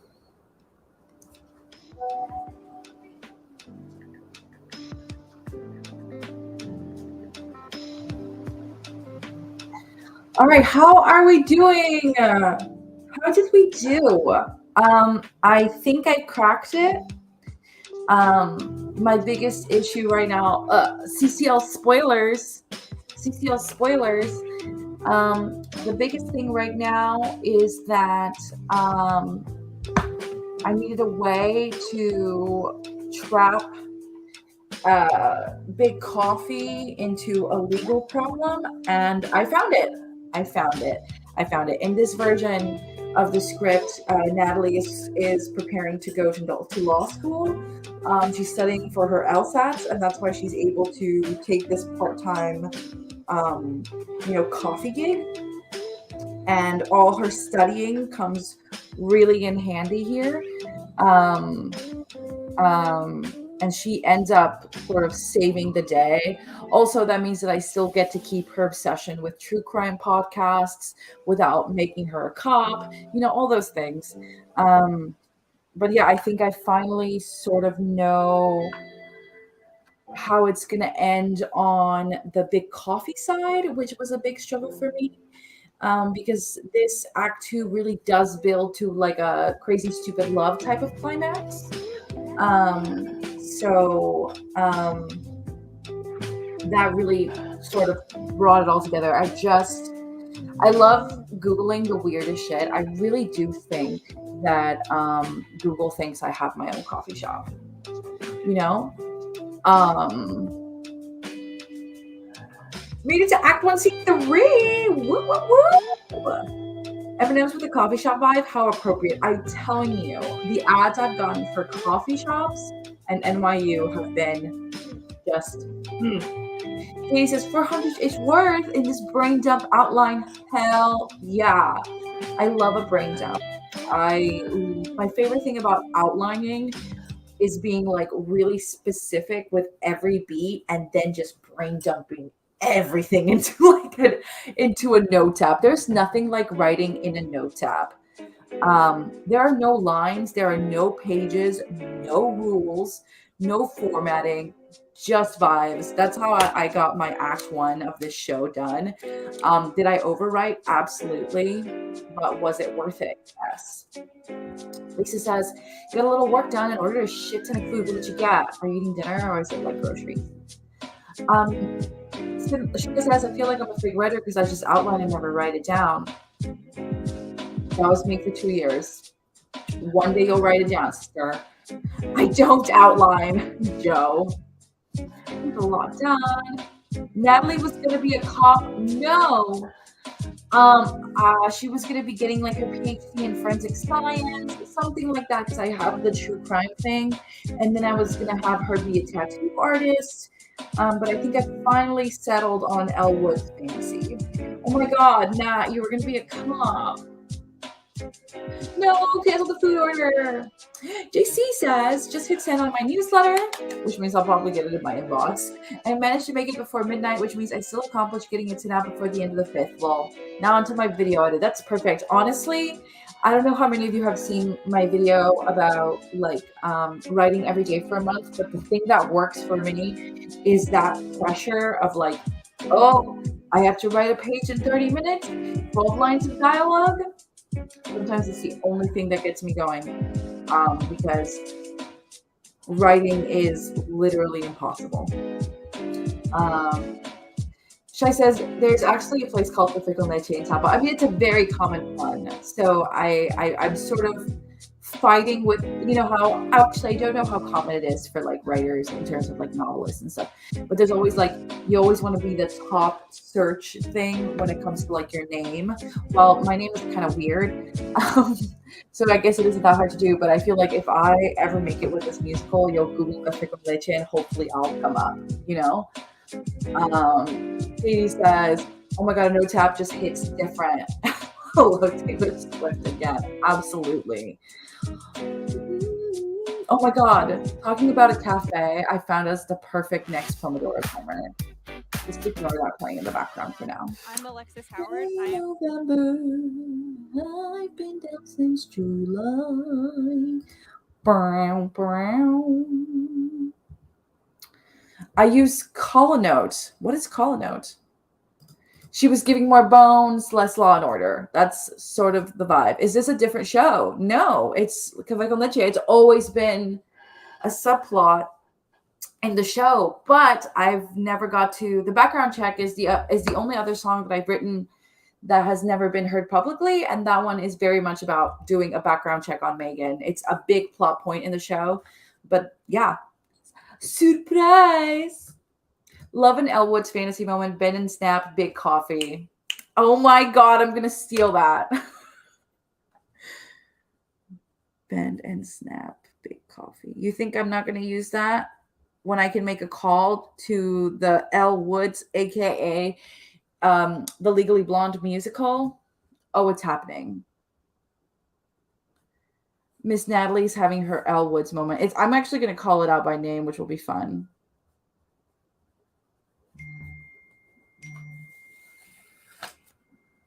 All right, how are we doing? How did we do? I think I cracked it. My biggest issue right now, CCL spoilers. The biggest thing right now is that I needed a way to trap Big Coffee into a legal problem, and I found it. In this version of the script, Natalie is preparing to go to law school. She's studying for her LSATs, and that's why she's able to take this part-time, coffee gig. And all her studying comes really in handy here. And she ends up sort of saving the day. Also, that means that I still get to keep her obsession with true crime podcasts without making her a cop, all those things. But yeah, I think I finally sort of know how it's going to end on the Big Coffee side, which was a big struggle for me. Because this Act 2 really does build to like a crazy stupid love type of climax. So that really sort of brought it all together. I love Googling the weirdest shit. I really do think that Google thinks I have my own coffee shop. You know? Made it to Act 1, Scene 3! Woo, woo, woo! M&M's with a coffee shop vibe, how appropriate. I'm telling you, the ads I've gotten for coffee shops and NYU have been just... Katie says 400 is worth in this brain dump outline. Hell yeah. I love a brain dump. My favorite thing about outlining is being like really specific with every beat and then just brain dumping everything into a note tab. There's nothing like writing in a note tab. There are no lines, there are no pages, no rules, no formatting, just vibes. That's how I got my act 1 of this show done. Did I overwrite? Absolutely. But was it worth it? Yes. Lisa says, you got a little work done and ordered a shit ton of food. What did you get? Are you eating dinner or is it like groceries? She says, I feel like I'm a fake writer because I just outline and never write it down. That was me for 2 years. One day you'll write it down, sister. I don't outline, Joe. There's a lot done. Natalie was going to be a cop. No. She was going to be getting like her PhD in forensic science, something like that, because I have the true crime thing. And then I was going to have her be a tattoo artist. But I think I finally settled on Elle Woods fantasy. Oh my God, Nat, you were going to be a cop. No, cancel the food order. JC says, just hit send on my newsletter, which means I'll probably get it in my inbox. I managed to make it before midnight, which means I still accomplished getting it sent out before the end of the 5th. Well, now onto my video edit. That's perfect. Honestly, I don't know how many of you have seen my video about like writing every day for a month, but the thing that works for me is that pressure of like, oh, I have to write a page in 30 minutes, 12 lines of dialogue. Sometimes it's the only thing that gets me going because writing is literally impossible. Shai says there's actually a place called Perfecto Leche in Tampa. I mean, it's a very common one. So I'm sort of fighting with, you know, how actually I don't know how common it is for like writers in terms of like novelists and stuff, but there's always like, you always want to be the top search thing when it comes to like your name. Well, my name is kind of weird. So I guess it isn't that hard to do, but I feel like if I ever make it with this musical, you'll Google Perfecto Leche and hopefully I'll come up, you know? Katie says, oh my God, no tap just hits different. Hello, Taylor Swift again. Absolutely. Oh my God, talking about a cafe, I found us the perfect next Pomodoro timer. Just ignore that playing in the background for now. I'm Alexis Howard. November, I've been down since July. Brown, brown. I use Colanote. What is Colanote? She was giving more bones, less Law and Order. That's sort of the vibe. Is this a different show? No, it's Café con Leche. It's always been a subplot in the show, but I've never got to. The Background Check is the only other song that I've written that has never been heard publicly, and that one is very much about doing a background check on Megan. It's a big plot point in the show, but yeah, surprise. Love an Elle Woods fantasy moment. Bend and Snap, Big Coffee. Oh my God, I'm going to steal that. Bend and Snap, Big Coffee. You think I'm not going to use that when I can make a call to the Elle Woods, a.k.a. The Legally Blonde musical? Oh, it's happening. Miss Natalie's having her Elle Woods moment. I'm actually going to call it out by name, which will be fun.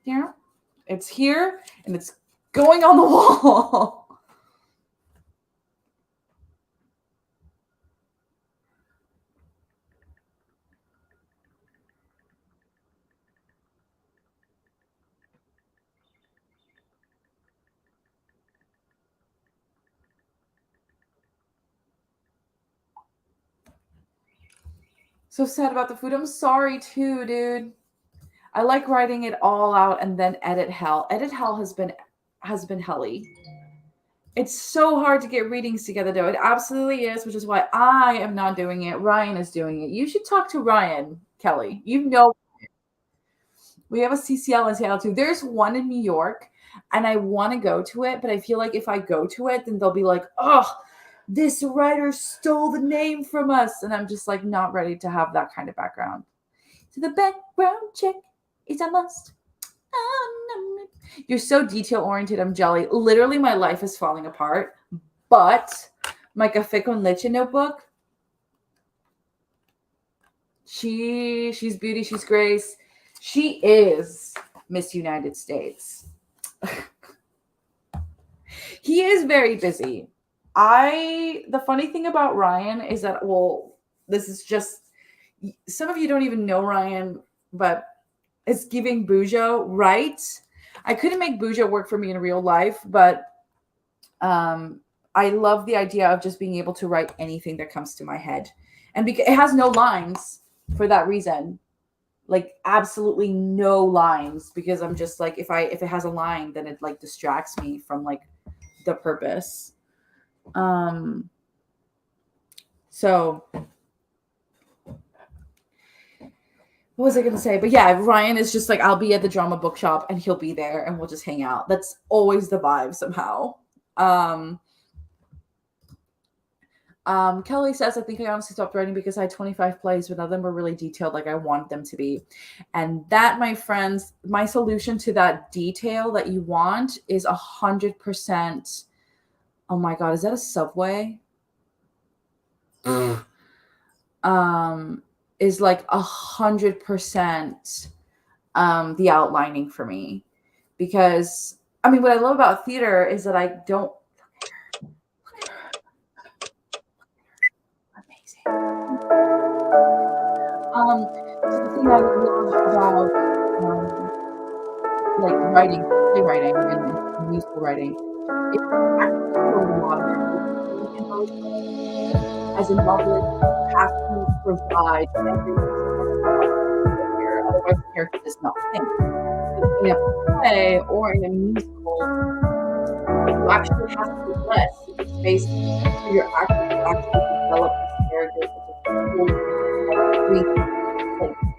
Here, it's here, and it's going on the wall. So sad about the food. I'm sorry too, dude. I like writing it all out and then edit hell. Edit hell has been helly. It's so hard to get readings together, though. It absolutely is, which is why I am not doing it. Ryan is doing it. You should talk to Ryan, Kelly. You know, we have a CCL in Seattle too. There's one in New York, and I want to go to it, but I feel like if I go to it, then they'll be like, oh, this writer stole the name from us. And I'm just like not ready to have that kind of background. So the background check is a must. You're so detail oriented. I'm jelly. Literally, my life is falling apart. But my Café con Leche notebook, she's beauty, she's grace. She is Miss United States. He is very busy. The funny thing about Ryan is that, well, this is just, some of you don't even know Ryan, but it's giving Bujo, right? I couldn't make Bujo work for me in real life, but I love the idea of just being able to write anything that comes to my head. And because it has no lines for that reason, like absolutely no lines, because I'm just like, if it has a line, then it like distracts me from like the purpose. So what was I going to say? But yeah, Ryan is just like, I'll be at the drama bookshop and he'll be there and we'll just hang out. That's always the vibe somehow. Kelly says, I think I honestly stopped writing because I had 25 plays, but none of them were really detailed like I want them to be. And that, my friends, my solution to that detail that you want is 100%. Oh my God, is that a Subway? Is like 100% the outlining for me. Because, I mean, what I love about theater is that I don't, amazing. The thing I love about like writing, playwriting, and musical writing, it's actually a lot of as a novelist, you have to provide everything. Otherwise, the character does not think. In a play or in a musical, you actually have to do less. It's based on your actually develop this character with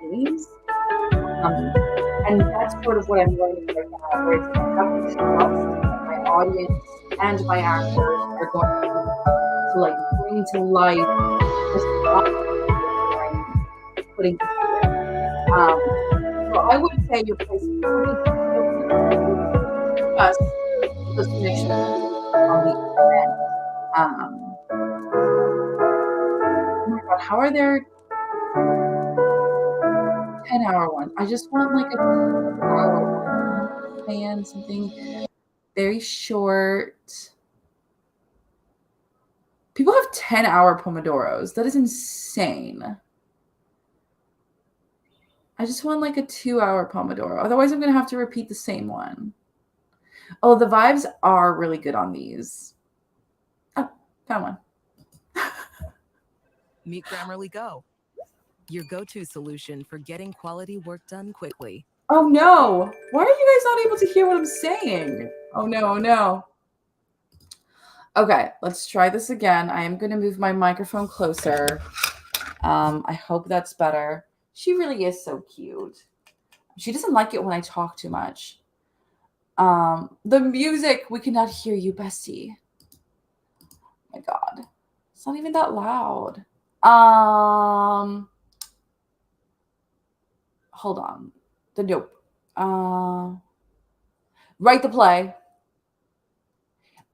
themes. And that's sort of what I'm learning right now, where it's I have to trust that my audience and my actors are going to like bring to life this I'm putting together. So I would say your place is just to make sure on the end. Oh my God, how are there 10-hour ones? I just want like a 2-hour one. Plan something very short. People have 10-hour Pomodoros. That is insane. I just want like a 2-hour Pomodoro. Otherwise, I'm going to have to repeat the same one. Oh, the vibes are really good on these. Oh, found one. Meet Grammarly Go, your go-to solution for getting quality work done quickly. Oh, no. Why are you guys not able to hear what I'm saying? Oh, no, no. Okay, let's try this again. I am going to move my microphone closer. I hope that's better. She really is so cute. She doesn't like it when I talk too much. The music, we cannot hear you, bestie. Oh my God. It's not even that loud. Hold on. The nope. Write the play.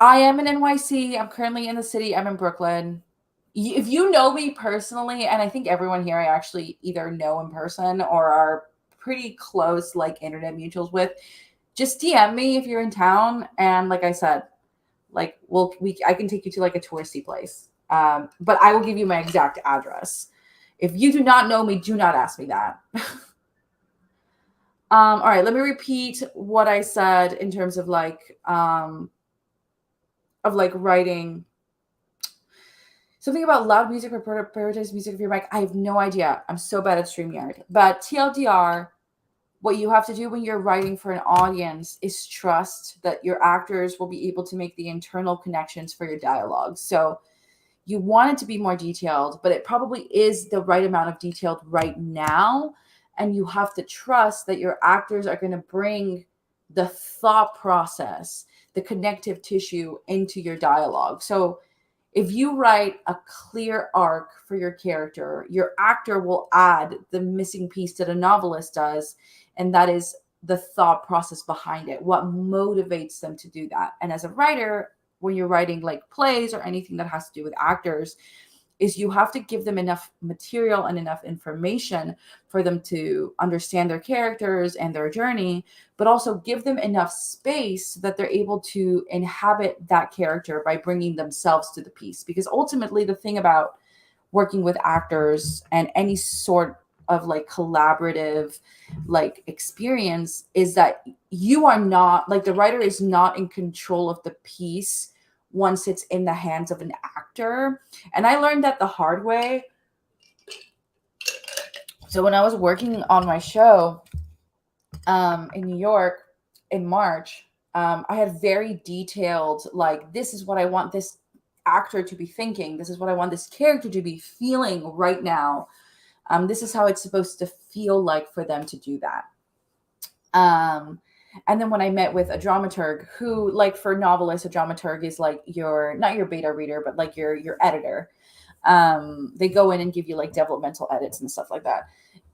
I am in NYC. I'm currently in the city. I'm in Brooklyn. If you know me personally, and I think everyone here I actually either know in person or are pretty close, like internet mutuals with, just DM me if you're in town. And like I said, like I can take you to like a touristy place. But I will give you my exact address. If you do not know me, do not ask me that. All right, let me repeat what I said in terms of like writing. Something about loud music or prioritized music of your mic. I have no idea. I'm so bad at StreamYard. But TLDR, what you have to do when you're writing for an audience is trust that your actors will be able to make the internal connections for your dialogue. So you want it to be more detailed, but it probably is the right amount of detailed right now. And you have to trust that your actors are going to bring the thought process, the connective tissue into your dialogue. So if you write a clear arc for your character, your actor will add the missing piece that a novelist does, and that is the thought process behind it, what motivates them to do that. And as a writer, when you're writing like plays or anything that has to do with actors, is you have to give them enough material and enough information for them to understand their characters and their journey, but also give them enough space so that they're able to inhabit that character by bringing themselves to the piece. Because ultimately, the thing about working with actors and any sort of like collaborative like experience is that you are not, like, the writer is not in control of the piece once it's in the hands of an actor. And I learned that the hard way. So when I was working on my show in New York in March, I had very detailed, like, this is what I want this actor to be thinking. This is what I want this character to be feeling right now. This is how it's supposed to feel like for them to do that. And then when I met with a dramaturg who, like, for novelists, a dramaturg is like your, not your beta reader, but like your editor. They go in and give you like developmental edits and stuff like that.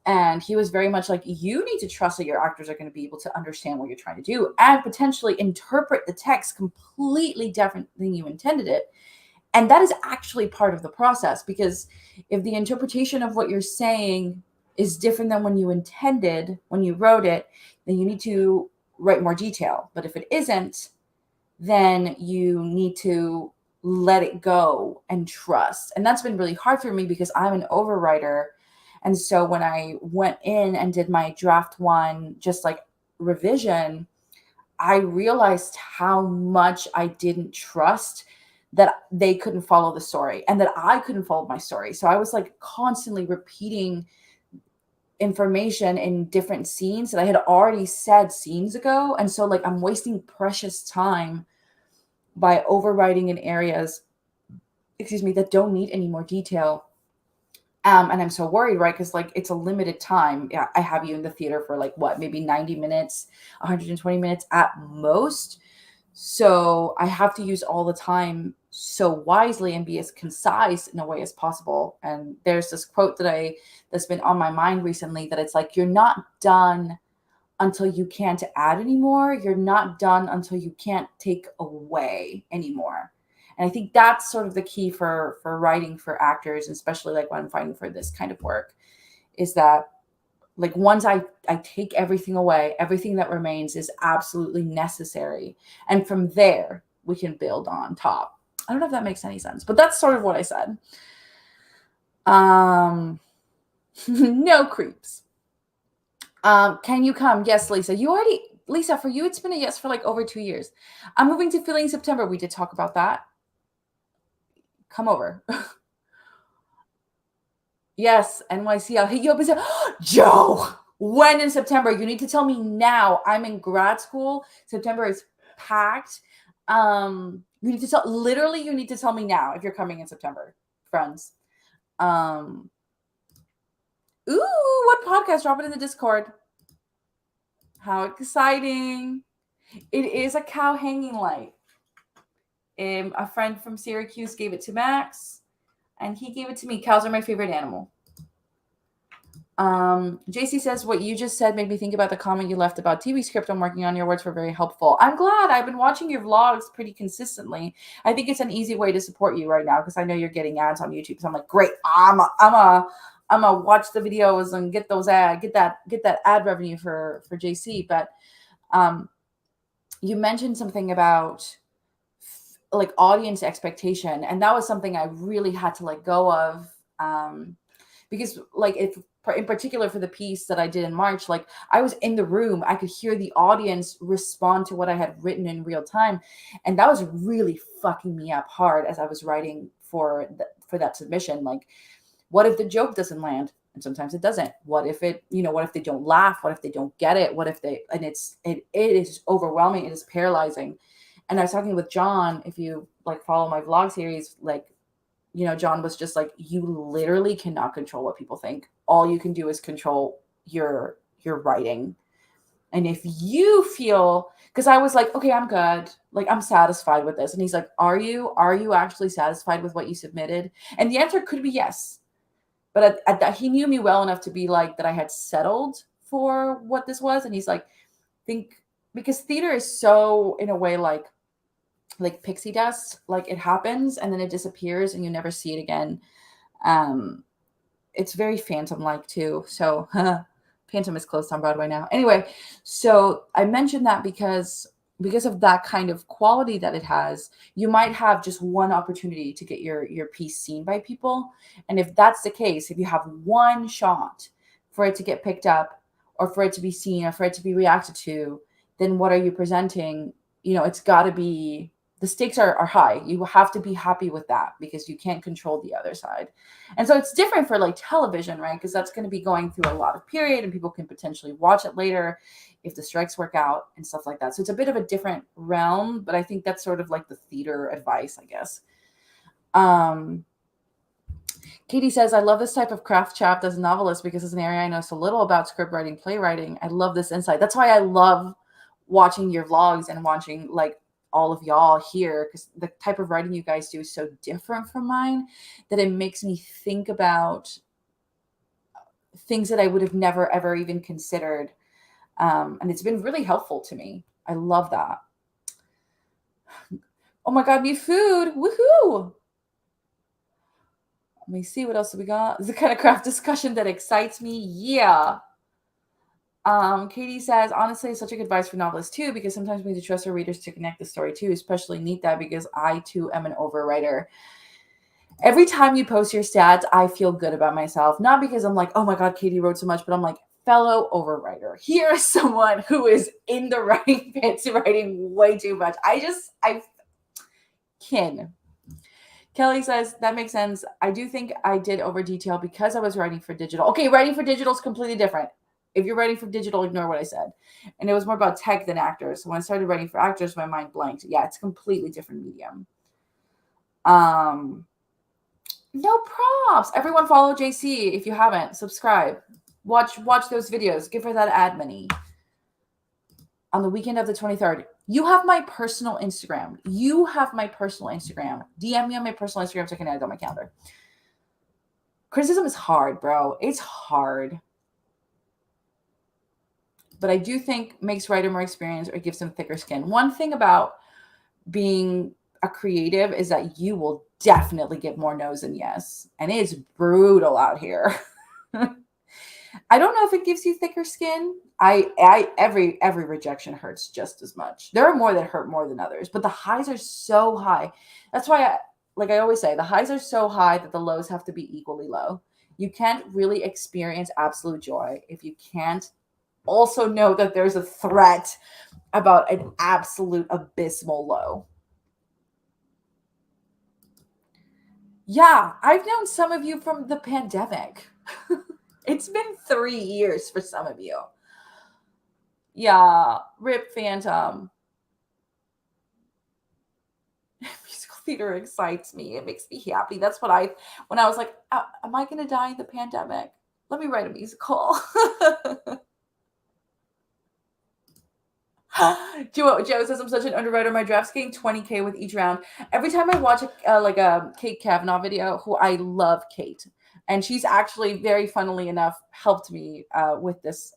And he was very much like, you need to trust that your actors are going to be able to understand what you're trying to do and potentially interpret the text completely different than you intended it. And that is actually part of the process, because if the interpretation of what you're saying is different than when you intended, when you wrote it, then you need to write more detail. But if it isn't, then you need to let it go and trust. And that's been really hard for me because I'm an overwriter. And so when I went in and did my draft one, just like revision, I realized how much I didn't trust that they couldn't follow the story and that I couldn't follow my story. So I was like constantly repeating information in different scenes that I had already said scenes ago. And so like I'm wasting precious time by overwriting in areas, that don't need any more detail. And I'm so worried, right? Because like it's a limited time. Yeah, I have you in the theater for like what, maybe 90 minutes, 120 minutes at most. So I have to use all the time so wisely and be as concise in a way as possible. And there's this quote that's been on my mind recently, that it's like, you're not done until you can't add anymore. You're not done until you can't take away anymore. And I think that's sort of the key for writing for actors, especially like when I'm fighting for this kind of work, is that like once I take everything away, everything that remains is absolutely necessary. And from there, we can build on top. I don't know if that makes any sense, but that's sort of what I said. No creeps. Can you come? Yes, Lisa. Lisa, for you, it's been a yes for like over 2 years. I'm moving to Philly in September. We did talk about that. Come over. Yes, NYC. I'll hit you up and say, Joe, when in September? You need to tell me now. I'm in grad school. September is packed. You need to tell me now if you're coming in September, friends. Ooh, what podcast? Drop it in the Discord. How exciting. It is a cow hanging light. A friend from Syracuse gave it to Max, and he gave it to me. Cows are my favorite animal. JC says, what you just said made me think about the comment you left about TV script I'm working on. Your words were very helpful. I'm glad. I've been watching your vlogs pretty consistently. I think it's an easy way to support you right now because I know you're getting ads on YouTube. So I'm like, great. I'm a watch the videos and get those get that ad revenue for JC. But you mentioned something about like audience expectation, and that was something I really had to let go of, because like in particular for the piece that I did in March, like I was in the room, I could hear the audience respond to what I had written in real time, and that was really fucking me up hard as I was writing for that submission. Like, what if the joke doesn't land? and sometimes it doesn't. What if it, what if they don't laugh? What if they don't get it? What if they, and it is overwhelming. It is paralyzing. And I was talking with John, if you like follow my vlog series, like, John was just like, you literally cannot control what people think. All you can do is control your writing. And if you feel, because I was like, okay, I'm good. Like, I'm satisfied with this. And he's like, are you actually satisfied with what you submitted? And the answer could be yes. But he knew me well enough to be like that I had settled for what this was. And he's like, because theater is so, in a way, like pixie dust, like it happens and then it disappears and you never see it again. It's very Phantom-like too. So Phantom is closed on Broadway now. Anyway, so I mentioned that because of that kind of quality that it has, you might have just one opportunity to get your piece seen by people. And if that's the case, if you have one shot for it to get picked up or for it to be seen or for it to be reacted to, then what are you presenting? It's got to be, the stakes are high. You have to be happy with that because you can't control the other side. And so it's different for like television, right? Because that's going to be going through a lot of period and people can potentially watch it later if the strikes work out and stuff like that. So it's a bit of a different realm, but I think that's sort of like the theater advice, I guess. Katie says, I love this type of craft chat as a novelist because it's an area I know so little about, script writing, playwriting. I love this insight. That's why I love watching your vlogs and watching like all of y'all here, because the type of writing you guys do is so different from mine that it makes me think about things that I would have never, ever even considered. And it's been really helpful to me. I love that. Oh my God, new food. Woohoo. Let me see what else we got. This is the kind of craft discussion that excites me. Yeah. Katie says, honestly, it's such a good advice for novelists too, because sometimes we need to trust our readers to connect the story too, especially need that because I too am an overwriter. Every time you post your stats, I feel good about myself. Not because I'm like, oh my God, Katie wrote so much, but I'm like, fellow overwriter. Here is someone who is in the writing pits writing way too much. I can. Kelly says, that makes sense. I do think I did over detail because I was writing for digital. Okay, writing for digital is completely different. If you're writing for digital, ignore what I said. And it was more about tech than actors. So when I started writing for actors, my mind blanked. Yeah, it's a completely different medium. No props. Everyone follow JC if you haven't. Subscribe. Watch those videos. Give her that ad money. On the weekend of the 23rd. You have my personal Instagram. DM me on my personal Instagram so I can add it on my calendar. Criticism is hard, bro. It's hard. But I do think makes writer more experienced or gives them thicker skin. One thing about being a creative is that you will definitely get more no's than yes. And it's brutal out here. I don't know if it gives you thicker skin. Every rejection hurts just as much. There are more that hurt more than others, but the highs are so high. That's why I always say, the highs are so high that the lows have to be equally low. You can't really experience absolute joy if you can't also know that there's a threat about an absolute abysmal low. Yeah, I've known some of you from the pandemic. It's been 3 years for some of you. Yeah, rip Phantom. Musical theater excites me. It makes me happy. That's what when I was like, am I going to die in the pandemic? Let me write a musical. Joe says, I'm such an underwriter. My draft's getting 20K with each round. Every time I watch a Kate Kavanaugh video, who I love Kate, and she's actually very funnily enough helped me with this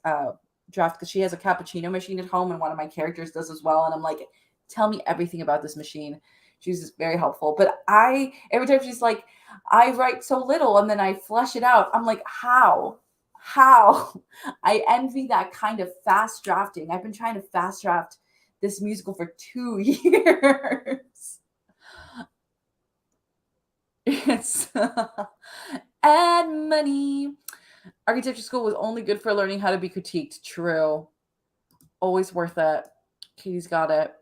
draft because she has a cappuccino machine at home and one of my characters does as well. And I'm like, tell me everything about this machine. She's just very helpful. But every time she's like, I write so little and then I flesh it out. I'm like, how? I envy that kind of fast drafting. I've been trying to fast draft this musical for 2 years. It's add money. Architecture school was only good for learning how to be critiqued. True. Always worth it. Katie's got it.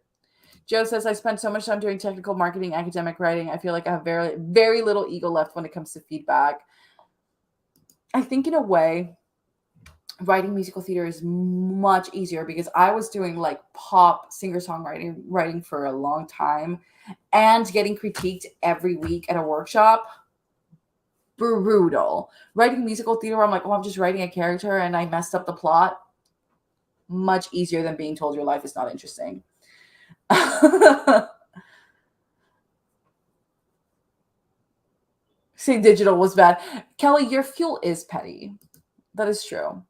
Joe says, I spent so much time doing technical marketing, academic writing. I feel like I have very, very little ego left when it comes to feedback. I think in a way, writing musical theater is much easier because I was doing like pop singer-songwriting writing for a long time and getting critiqued every week at a workshop. Brutal. Writing musical theater where I'm like, oh, I'm just writing a character and I messed up the plot. Much easier than being told your life is not interesting. Saying digital was bad. Kelly, your fuel is petty. That is true.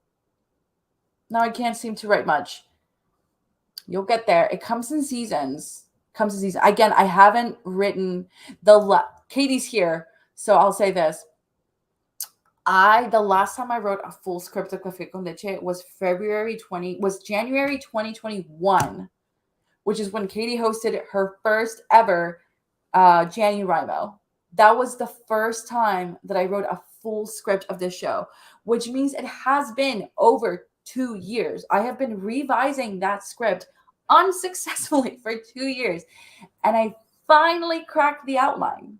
Now I can't seem to write much. You'll get there. It comes in seasons. Again, I haven't written Katie's here, so I'll say this. The last time I wrote a full script of Café con Leche was January 2021, which is when Katie hosted her first ever Janurimo. That was the first time that I wrote a full script of this show, which means it has been over 2 years. I have been revising that script unsuccessfully for 2 years, and I finally cracked the outline.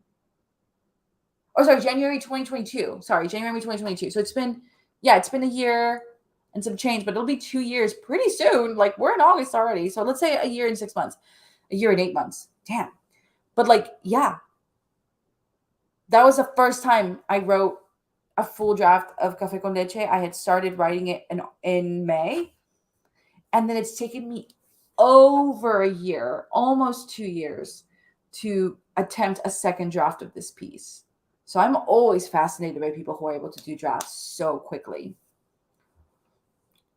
Oh, sorry, January 2022. So it's been a year and some change, but it'll be 2 years pretty soon. Like, we're in August already. So let's say a year and 6 months, a year and 8 months. Damn. But like, yeah, that was the first time I wrote a full draft of Café con Leche. I had started writing it in May, and then it's taken me over a year, almost 2 years, to attempt a second draft of this piece. So I'm always fascinated by people who are able to do drafts so quickly.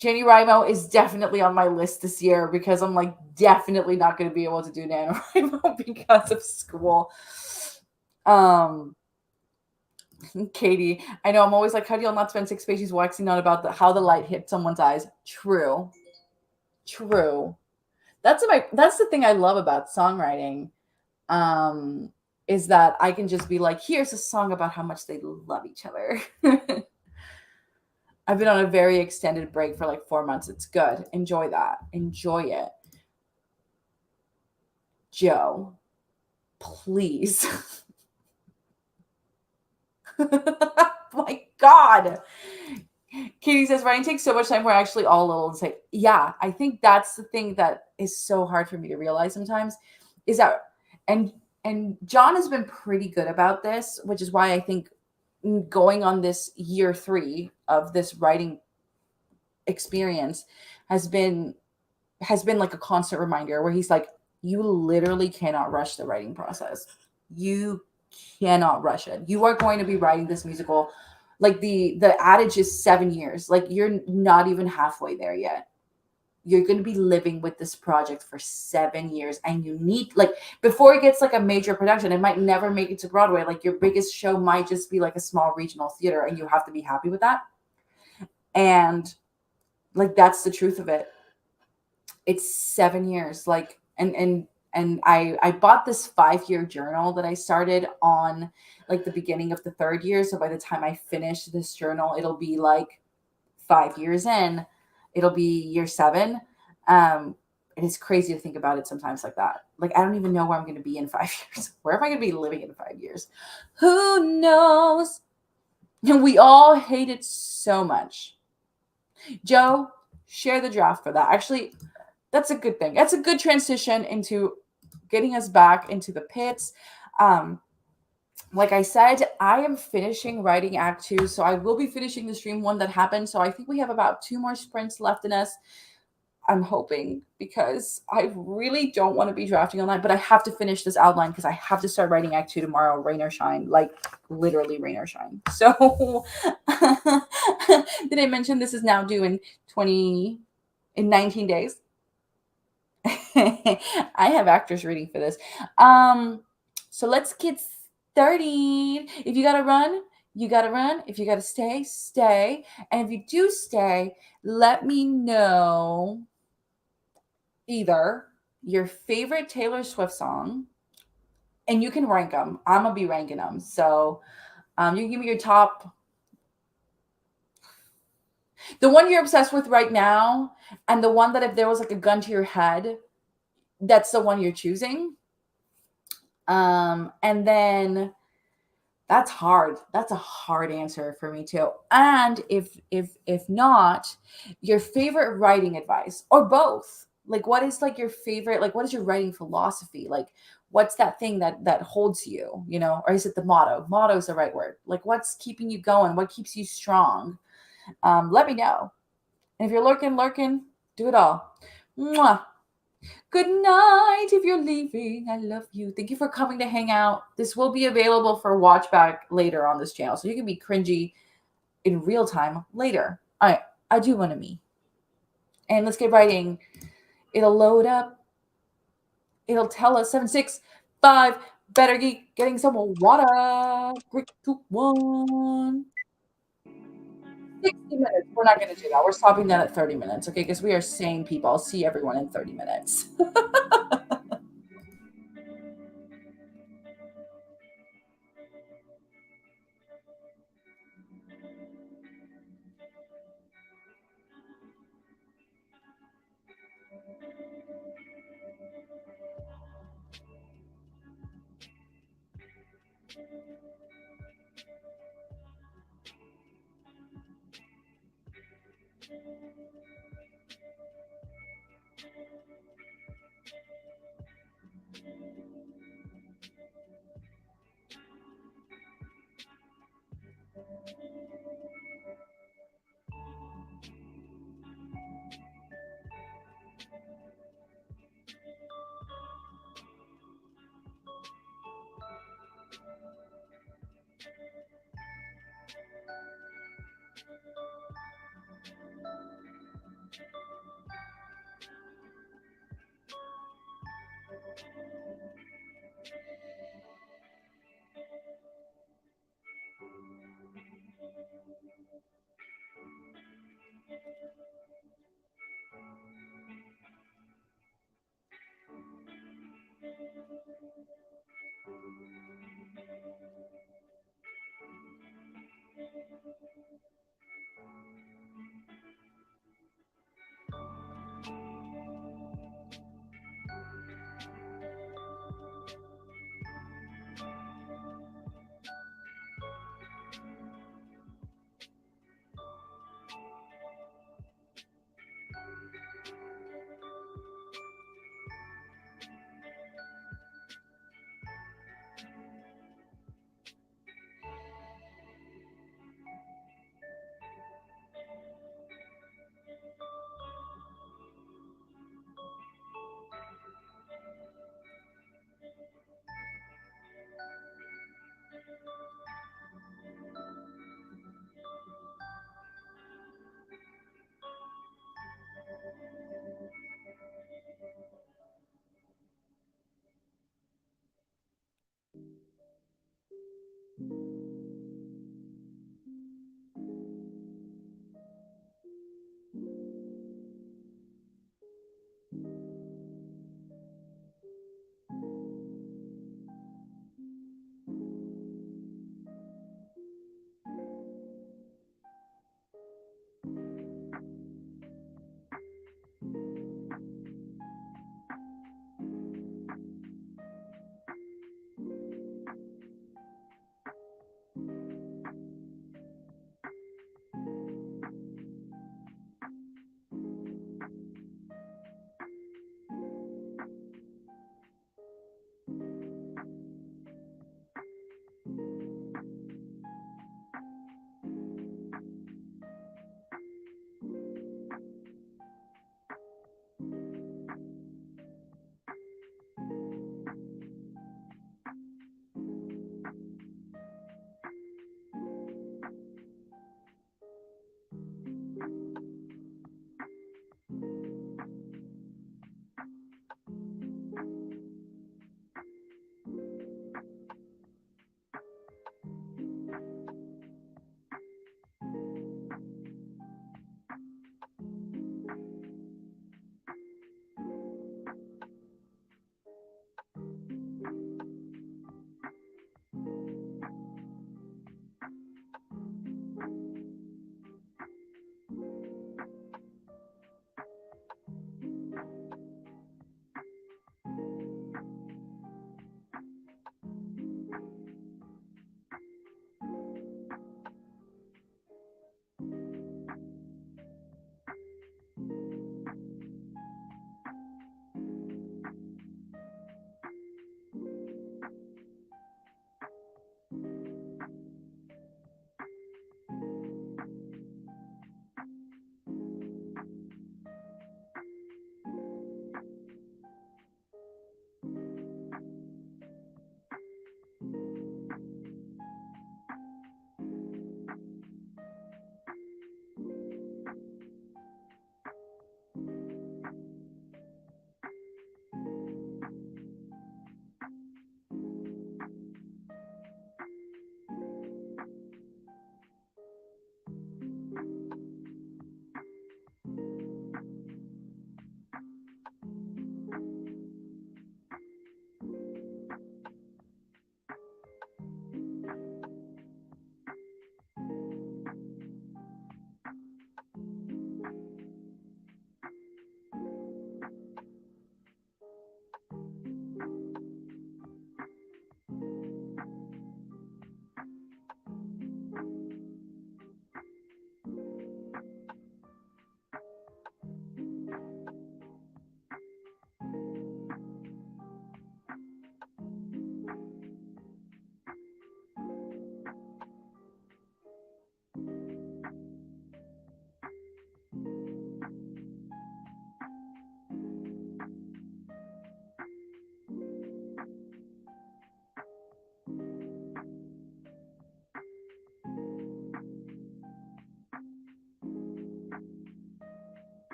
Janurimo is definitely on my list this year because I'm like definitely not going to be able to do NaNoWriMo because of school. Katie, I know I'm always like, how do y'all not spend 6 pages waxing on about how the light hit someone's eyes? True. That's the thing I love about songwriting, is that I can just be like, here's a song about how much they love each other. I've been on a very extended break for like 4 months. It's good. Enjoy that. Enjoy it. Joe, please. My God. Katie says writing takes so much time. We're actually all a little insane. Yeah, I think that's the thing that is so hard for me to realize sometimes is that, and John has been pretty good about this, which is why I think going on this year 3 of this writing experience has been like a constant reminder where he's like, you literally cannot rush the writing process. You cannot rush it. You are going to be writing this musical. Like the adage is 7 years. Like, you're not even halfway there yet. You're going to be living with this project for 7 years, and you need, like, before it gets like a major production, it might never make it to Broadway. Like, your biggest show might just be like a small regional theater, and you have to be happy with that. And like, that's the truth of it. It's 7 years. Like, and I bought this 5-year journal that I started on like the beginning of the 3rd year. So by the time I finish this journal, it'll be like 5 years in. It'll be year 7. And it's crazy to think about it sometimes like that. Like, I don't even know where I'm going to be in 5 years. Where am I going to be living in 5 years? Who knows? And we all hate it so much. Joe, share the draft for that. Actually, that's a good thing. That's a good transition into getting us back into the pits. Like I said, I am finishing writing Act 2, so I will be finishing the stream 1 that happened. So I think we have about 2 more sprints left in us. I'm hoping, because I really don't want to be drafting all night, but I have to finish this outline because I have to start writing Act 2 tomorrow, rain or shine, like literally rain or shine. So did I mention this is now due in 19 days? I have actors reading for this. So let's get started. If you gotta run, you gotta run. If you gotta stay, stay. And if you do stay, let me know either your favorite Taylor Swift song, and you can rank them. I'm gonna be ranking them. So you can give me your top, the one you're obsessed with right now, and the one that if there was like a gun to your head, that's the one you're choosing. And then That's hard. That's a hard answer for me too. And if not, your favorite writing advice or both. Like what is like your favorite, like what is your writing philosophy? Like what's that thing that holds you, you know? Or is it the motto? Motto is the right word. Like what's keeping you going? What keeps you strong? Let me know. And if you're lurking, do it all. Mwah. Good night if you're leaving. I love you. Thank you for coming to hang out. This will be available for watch back later on this channel. So you can be cringy in real time later. All right. I do want to me. And let's get writing. It'll load up. It'll tell us 765. Better geek getting some water. 3, 2, 1. 60 minutes. We're not going to do that. We're stopping that at 30 minutes. Okay. Because we are sane people. I'll see everyone in 30 minutes.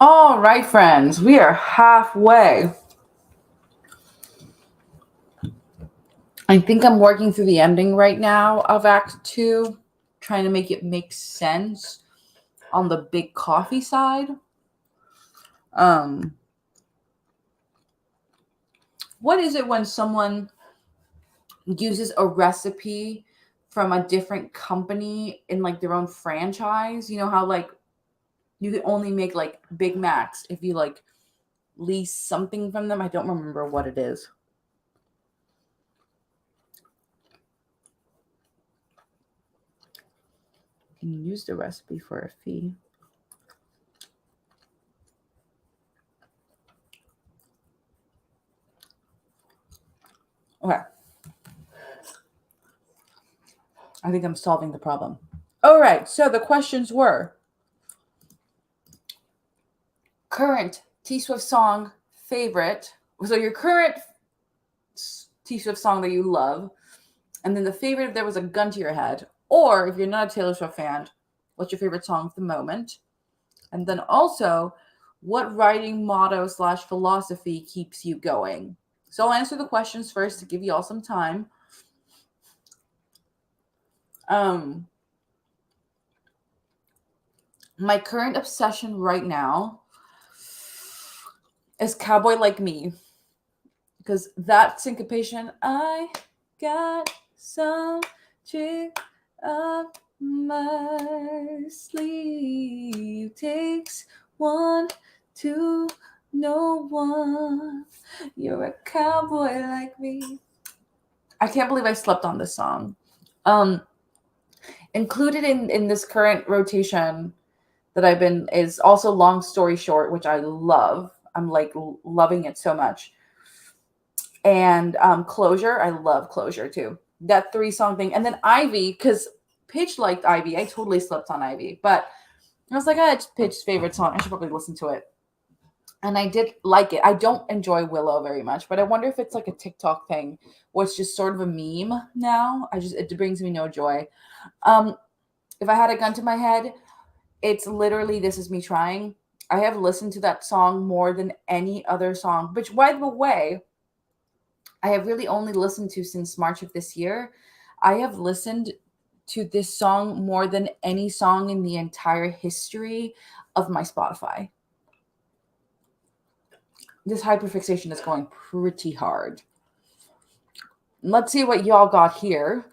All right, friends, we are halfway. I think I'm working through the ending right now of Act 2, trying to make it make sense on the big coffee side. What is it when someone uses a recipe from a different company in like their own franchise? You know how like you can only make like Big Macs if you like lease something from them. I don't remember what it is. You can use the recipe for a fee. Okay. I think I'm solving the problem. All right. So the questions were current T Swift song favorite. So your current T Swift song that you love, and then the favorite if there was a gun to your head, or if you're not a Taylor Swift fan, what's your favorite song at the moment? And then also, what writing motto / philosophy keeps you going? So I'll answer the questions first to give you all some time. My current obsession right now is Cowboy Like Me, because that syncopation, I got some trick up my sleeve, takes one to know one, you're a cowboy like me. I can't believe I slept on this song. Included in this current rotation that I've been is also Long Story Short, which I love. I'm like loving it so much. And Closure, I love Closure too. That 3-song thing. And then Ivy, because Pitch liked Ivy. I totally slept on Ivy. But I was like, it's Pitch's favorite song. I should probably listen to it. And I did like it. I don't enjoy Willow very much, but I wonder if it's like a TikTok thing where it's just sort of a meme now. It brings me no joy. If I had a gun to my head, it's literally This Is Me Trying. I have listened to that song more than any other song, which, by the way, I have really only listened to since March of this year. I have listened to this song more than any song in the entire history of my Spotify. This hyperfixation is going pretty hard. Let's see what y'all got here.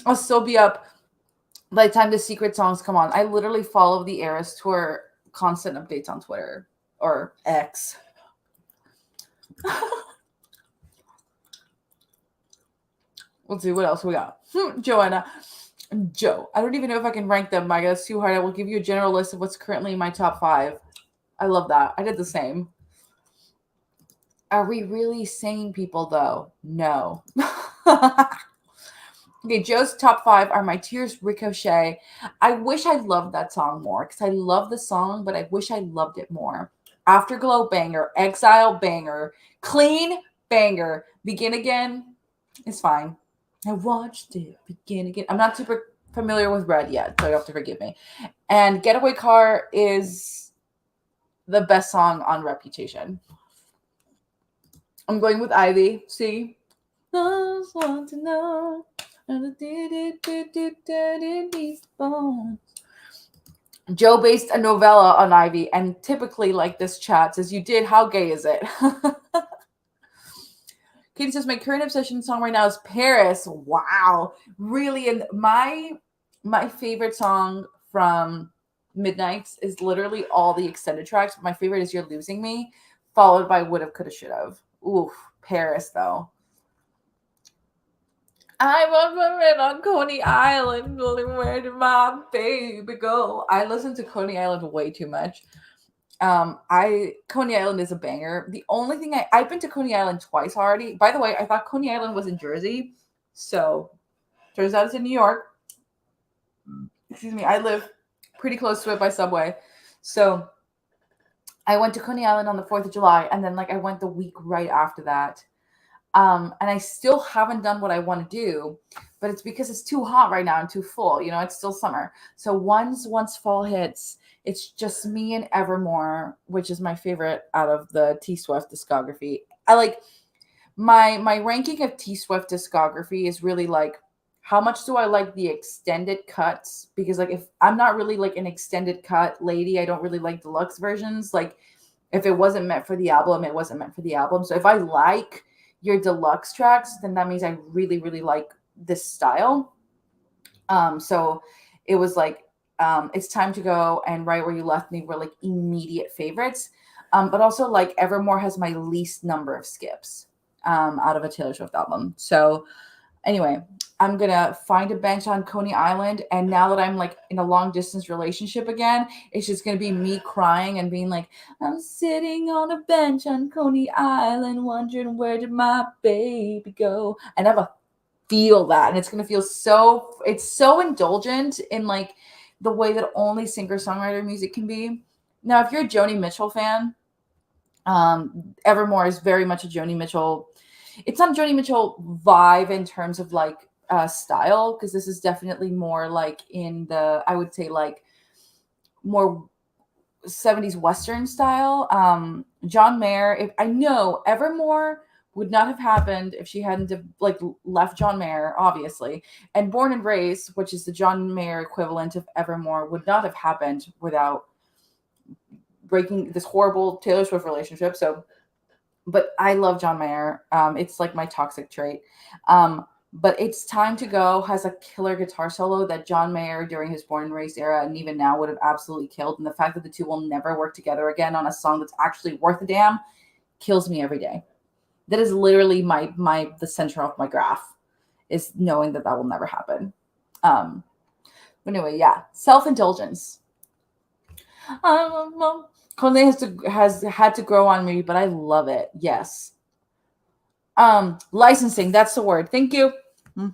I'll still be up by the time the secret songs come on. I literally follow the Eras Tour constant updates on Twitter or X. Let's see what else we got. Joanna. Joe. I don't even know if I can rank them, Micah. That's too hard. I will give you a general list of what's currently in my top 5. I love that. I did the same. Are we really sane people, though? No. Okay, Joe's top 5 are My Tears, Ricochet. I wish I loved that song more because I love the song, but I wish I loved it more. Afterglow, banger. Exile, banger. Clean, banger. Begin Again is fine. I watched it begin again. I'm not super familiar with Red yet, so you have to forgive me. And Getaway Car is the best song on Reputation. I'm going with Ivy. See? I just want to know. Joe based a novella on Ivy, and typically, like this chat says, you did. How gay is it? Katie says, my current obsession song right now is Paris. Wow. Really? And my favorite song from Midnights is literally all the extended tracks. My favorite is You're Losing Me, followed by Would've, Coulda, Should've. Oof. Paris, though. I was on Coney Island. Where did my baby go? I listen to Coney Island way too much. Coney Island is a banger. The only thing I've been to Coney Island twice already. By the way, I thought Coney Island was in Jersey. So turns out it's in New York. Excuse me. I live pretty close to it by subway. So I went to Coney Island on the 4th of July, and then I went the week right after that. And I still haven't done what I want to do, but it's because it's too hot right now and too full. You know, it's still summer. So once fall hits, it's just me and Evermore, which is my favorite out of the T Swift discography. I like my ranking of T Swift discography is really like, how much do I like the extended cuts? Because like, if I'm not really like an extended cut lady, I don't really like deluxe versions. Like, if it wasn't meant for the album, it wasn't meant for the album. So if I like your deluxe tracks, then that means I really, really like this style. So it was like, It's Time to Go and Right Where You Left Me were like immediate favorites. But also like Evermore has my least number of skips out of a Taylor Swift album. So anyway, I'm going to find a bench on Coney Island. And now that I'm like in a long distance relationship again, it's just going to be me crying and being like, I'm sitting on a bench on Coney Island, wondering where did my baby go? And I feel that. And it's going to feel it's so indulgent in like the way that only singer-songwriter music can be. Now, if you're a Joni Mitchell fan, Evermore is very much a Joni Mitchell. It's not a Joni Mitchell vibe in terms of like style, because this is definitely more like in the, I would say like more 70s Western style. John Mayer, I know Evermore would not have happened if she hadn't have, like left John Mayer, obviously. And Born and Raised, which is the John Mayer equivalent of Evermore, would not have happened without breaking this horrible Taylor Swift relationship. So, but I love John Mayer. It's like my toxic trait. But It's Time to Go has a killer guitar solo that John Mayer during his Born and Raised era and even now would have absolutely killed. And the fact that the two will never work together again on a song that's actually worth a damn kills me every day. That is literally the center of my graph, is knowing that will never happen. But anyway, yeah, self-indulgence. Coney has had to grow on me, but I love it. Yes. Licensing, that's the word. Thank you. I'm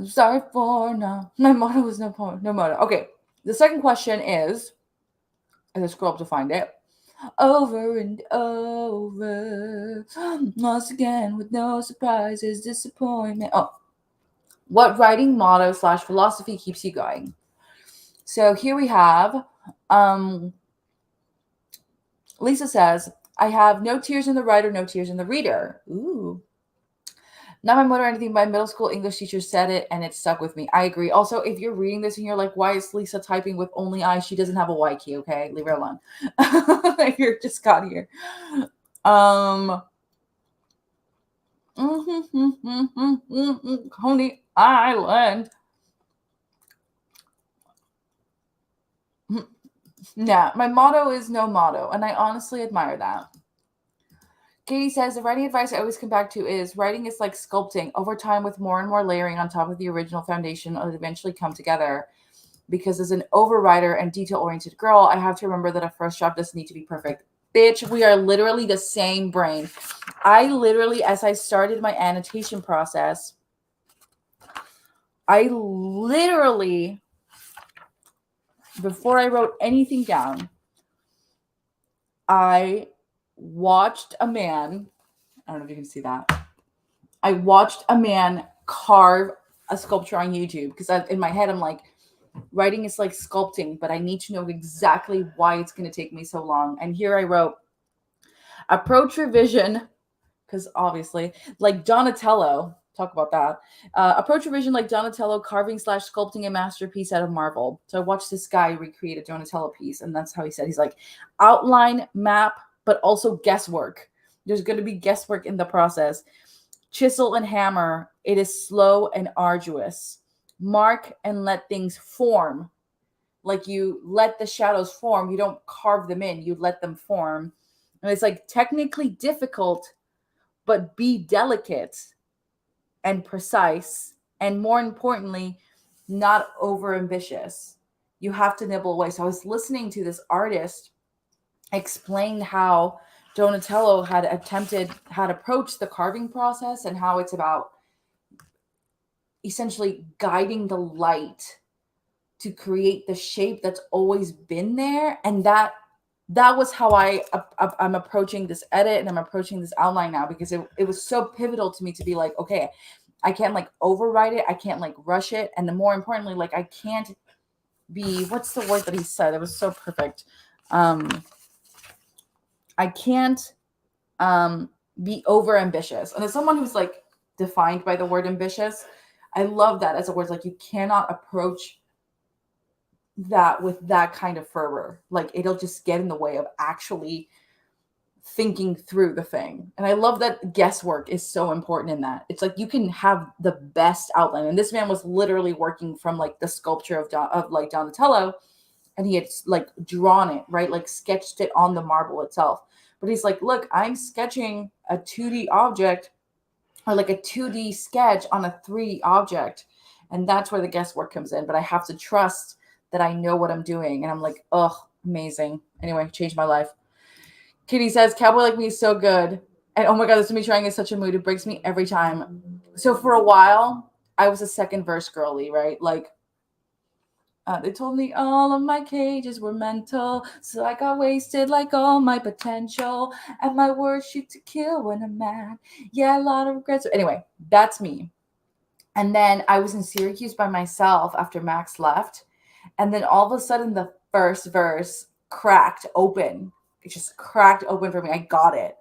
sorry for no. My motto was no motto. Okay. The second question is, as I scroll up to find it, over and over, once again with no surprises, disappointment. Oh, what writing motto / philosophy keeps you going? So here we have, Lisa says, I have no tears in the writer, no tears in the reader. Ooh. Not my motto or anything. My middle school English teacher said it and it stuck with me. I agree. Also, if you're reading this and you're like, why is Lisa typing with only I? She doesn't have a Y key, okay? Leave her alone. You're just got here. Coney Island. Yeah, my motto is no motto, and I honestly admire that. Katie says, the writing advice I always come back to is writing is like sculpting. Over time, with more and more layering on top of the original foundation, it'll eventually come together. Because as an overwriter and detail-oriented girl, I have to remember that a first draft doesn't need to be perfect. Bitch, we are literally the same brain. I literally, as I started my annotation process, I literally, before I wrote anything down, I watched a man, I don't know if you can see that. I watched a man carve a sculpture on YouTube because in my head, I'm like, writing is like sculpting, but I need to know exactly why it's going to take me so long. And here I wrote, approach revision, because obviously, like Donatello, talk about that. Approach revision like Donatello, carving / sculpting a masterpiece out of marble. So I watched this guy recreate a Donatello piece, and that's how he said, he's like, outline, map, but also guesswork. There's going to be guesswork in the process. Chisel and hammer, it is slow and arduous. Mark and let things form. Like you let the shadows form. You don't carve them in. You let them form. And it's like technically difficult, but be delicate and precise. And more importantly, not over ambitious. You have to nibble away. So I was listening to this artist explain how Donatello had approached the carving process and how it's about essentially guiding the light to create the shape that's always been there. And that was how I'm approaching this edit and I'm approaching this outline now, because it was so pivotal to me to be like, okay, I can't like override it. I can't like rush it. And then more importantly, like I can't be, what's the word that he said? It was so perfect. I can't be over ambitious. And as someone who's like defined by the word ambitious, I love that as a word. Like you cannot approach that with that kind of fervor. Like it'll just get in the way of actually thinking through the thing. And I love that guesswork is so important in that. It's like you can have the best outline. And this man was literally working from like the sculpture of like Donatello, and he had like drawn it, right? Like sketched it on the marble itself. But he's like, look, I'm sketching a 2D object, or like a 2D sketch on a 3D object. And that's where the guesswork comes in. But I have to trust that I know what I'm doing. And I'm like, oh, amazing. Anyway, changed my life. Kitty says, Cowboy Like Me is so good. And oh my God, this is me trying in such a mood. It breaks me every time. So for a while, I was a second verse girly, right? Like, they told me all of my cages were mental, so I got wasted like all my potential, and my words shoot to kill when I'm mad. Yeah, a lot of regrets. Anyway, that's me. And then I was in Syracuse by myself after Max left, and then all of a sudden the first verse cracked open. It just cracked open for me. I got it.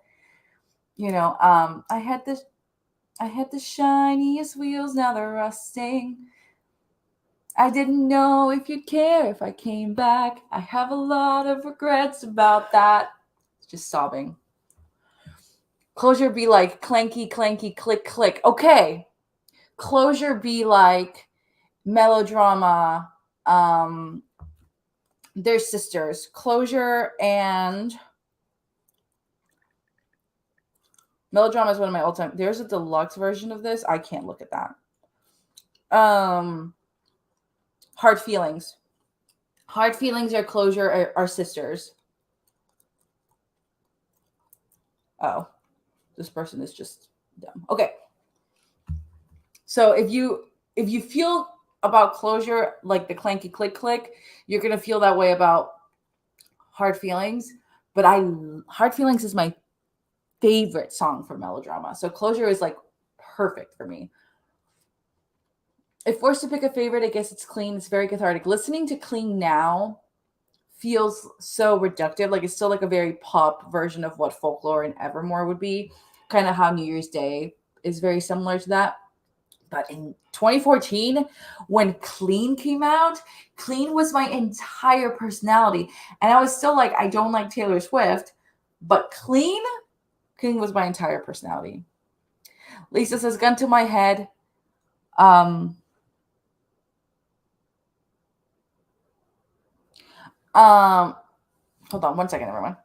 You know, I had the shiniest wheels, now they're rusting. I didn't know if you'd care if I came back. I have a lot of regrets about that. Just sobbing. Closure be like clanky, clanky, click, click. Okay. Closure be like melodrama. They're sisters. Closure and melodrama is one of my all-time. There's a deluxe version of this. I can't look at that. Hard Feelings. Hard Feelings or Closure are sisters. Oh, this person is just dumb. Okay. So if you feel about Closure like the clanky click click, you're gonna feel that way about Hard Feelings. But Hard Feelings is my favorite song for melodrama. So Closure is like perfect for me. If forced to pick a favorite, I guess it's Clean. It's very cathartic. Listening to Clean now feels so reductive. Like it's still like a very pop version of what Folklore and Evermore would be. Kind of how New Year's Day is very similar to that. But in 2014, when Clean came out, Clean was my entire personality. And I was still like, I don't like Taylor Swift, but Clean was my entire personality. Lisa says, gun to my head. Hold on one second, everyone.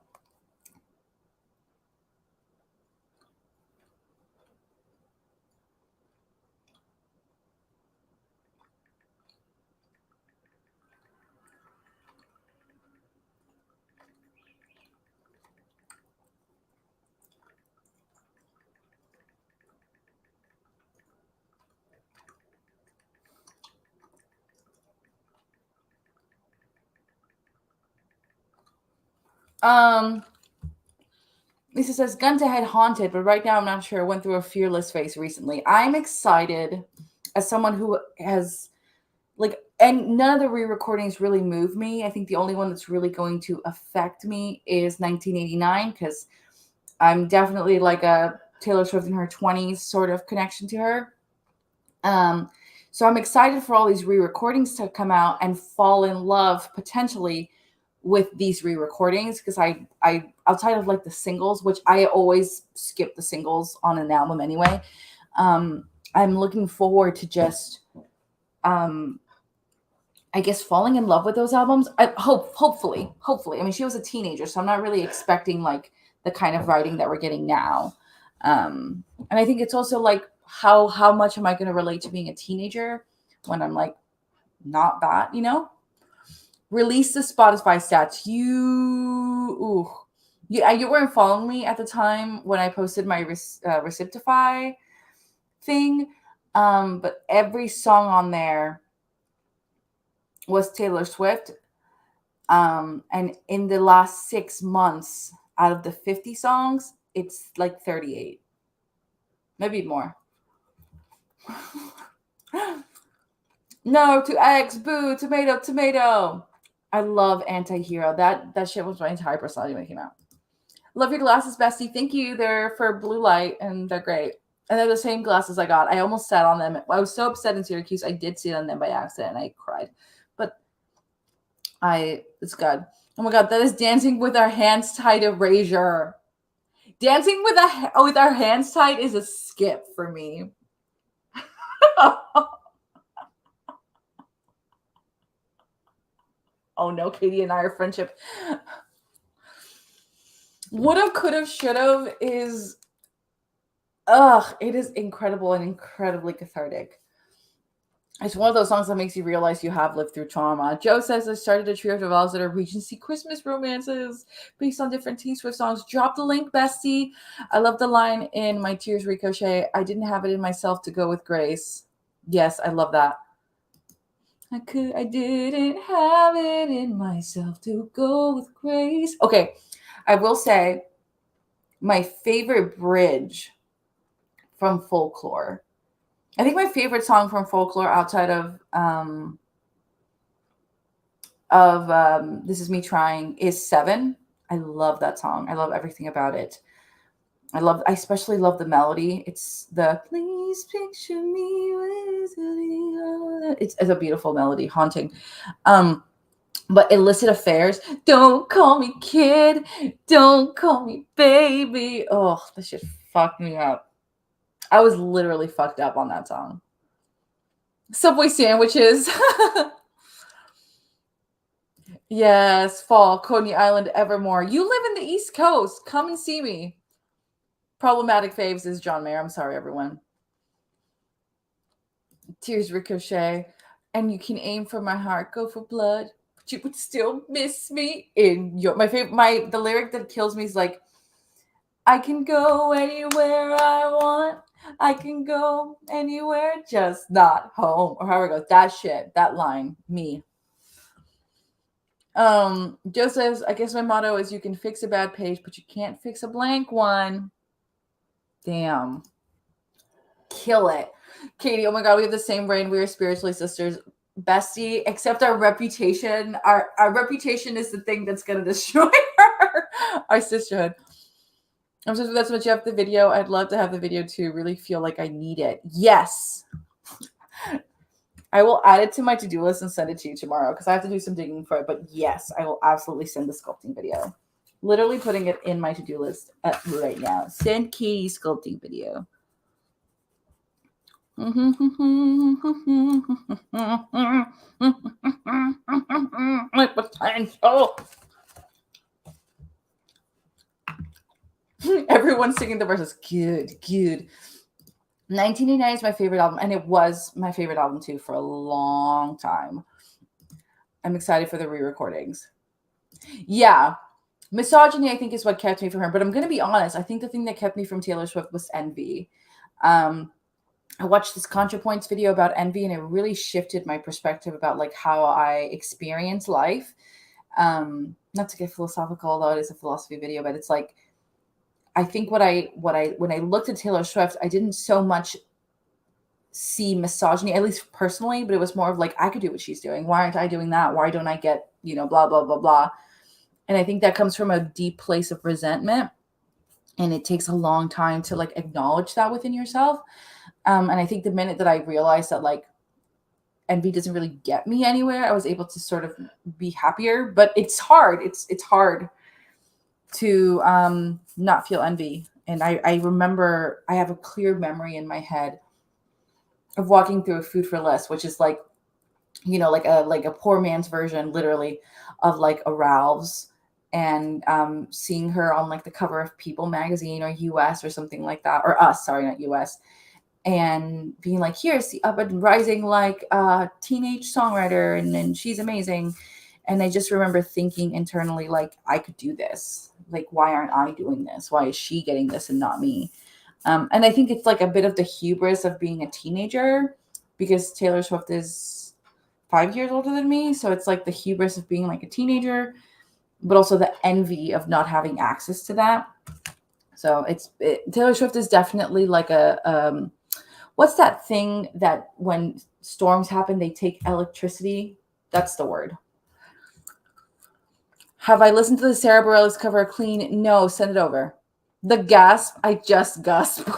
Lisa says, gun to head haunted, but right now I'm not sure. I went through a fearless phase recently. I'm excited as someone who has and none of the re-recordings really move me. I think the only one that's really going to affect me is 1989, because I'm definitely like a Taylor Swift in her 20s sort of connection to her. So I'm excited for all these re-recordings to come out and fall in love potentially with these re-recordings, because I outside of like the singles, which I always skip the singles on an album anyway, I'm looking forward to just I guess falling in love with those albums. Hopefully. I mean, she was a teenager, so I'm not really expecting like the kind of writing that we're getting now. And I think it's also like how much am I going to relate to being a teenager when I'm like not that, you know? Release the Spotify stats. You weren't following me at the time when I posted my Receptify thing, but every song on there was Taylor Swift. And in the last 6 months, out of the 50 songs, it's like 38, maybe more. No to X, boo, tomato, tomato. I love Anti-Hero. That shit was my entire personality when it came out. Love your glasses, bestie. Thank you. They're for blue light and they're great. And they're the same glasses I got. I almost sat on them. I was so upset in Syracuse. I did sit on them by accident and I cried. But it's good. Oh my God, that is Dancing with Our Hands Tied Erasure. Dancing with our hands tied is a skip for me. Oh no, Katie and I are friendship. Would've, could've, should've is, it is incredible and incredibly cathartic. It's one of those songs that makes you realize you have lived through trauma. Joe says, I started a trio of novels that are Regency Christmas romances based on different T Swift songs. Drop the link, bestie. I love the line in My Tears Ricochet. I didn't have it in myself to go with Grace. Yes, I love that. I didn't have it in myself to go with Grace. Okay, I will say my favorite bridge from Folklore. I think my favorite song from Folklore outside of This Is Me Trying is Seven. I love that song. I love everything about it. I especially love the melody. It's the please picture me with it's a beautiful melody, haunting. But Illicit Affairs, don't call me kid, don't call me baby. Oh, that shit fucked me up. I was literally fucked up on that song. Subway sandwiches. Yes, fall, Coney Island, Evermore. You live in the East Coast. Come and see me. Problematic faves is John Mayer. I'm sorry, everyone. Tears Ricochet. And you can aim for my heart, go for blood, but you would still miss me in your the lyric that kills me is like, I can go anywhere I want. I can go anywhere, just not home. Or however it goes. That shit, that line, me. Joe says, I guess my motto is you can fix a bad page, but you can't fix a blank one. Damn. Kill it. Katie, oh my God, we have the same brain. We are spiritually sisters. Bestie, except our reputation. Our reputation is the thing that's going to destroy our sisterhood. I'm so that's what you have the video. I'd love to have the video too. Really feel like I need it. Yes. I will add it to my to-do list and send it to you tomorrow because I have to do some digging for it. But yes, I will absolutely send the sculpting video. Literally putting it in my to-do list right now. Send Katie sculpting video. My potential. Everyone's singing the verses. Good. 1989 is my favorite album, and it was my favorite album too for a long time. I'm excited for the re-recordings. Yeah. Misogyny, I think, is what kept me from her. But I'm going to be honest. I think the thing that kept me from Taylor Swift was envy. I watched this ContraPoints video about envy, and it really shifted my perspective about like how I experience life. Not to get philosophical, although it is a philosophy video, but it's like, I think when I looked at Taylor Swift, I didn't so much see misogyny, at least personally, but it was more of like, I could do what she's doing. Why aren't I doing that? Why don't I get, blah, blah, blah, blah. And I think that comes from a deep place of resentment. And it takes a long time to like acknowledge that within yourself. And I think the minute that I realized that like envy doesn't really get me anywhere, I was able to sort of be happier. But it's hard. It's hard to not feel envy. And I remember I have a clear memory in my head of walking through a Food for Less, which is like, like a poor man's version, literally, of like a Ralph's, and seeing her on like the cover of People magazine or US or something like that, or Us, sorry, not US, and being like, here's the up and rising like teenage songwriter, and then she's amazing. And I just remember thinking internally, like, I could do this. Like, why aren't I doing this? Why is she getting this and not me? And I think it's like a bit of the hubris of being a teenager, because Taylor Swift is 5 years older than me. So it's like the hubris of being like a teenager, but also the envy of not having access to that. So Taylor Swift is definitely like a, what's that thing that when storms happen, they take electricity? That's the word. Have I listened to the Sarah Bareilles cover of Clean? No, send it over. The gasp, I just gasped.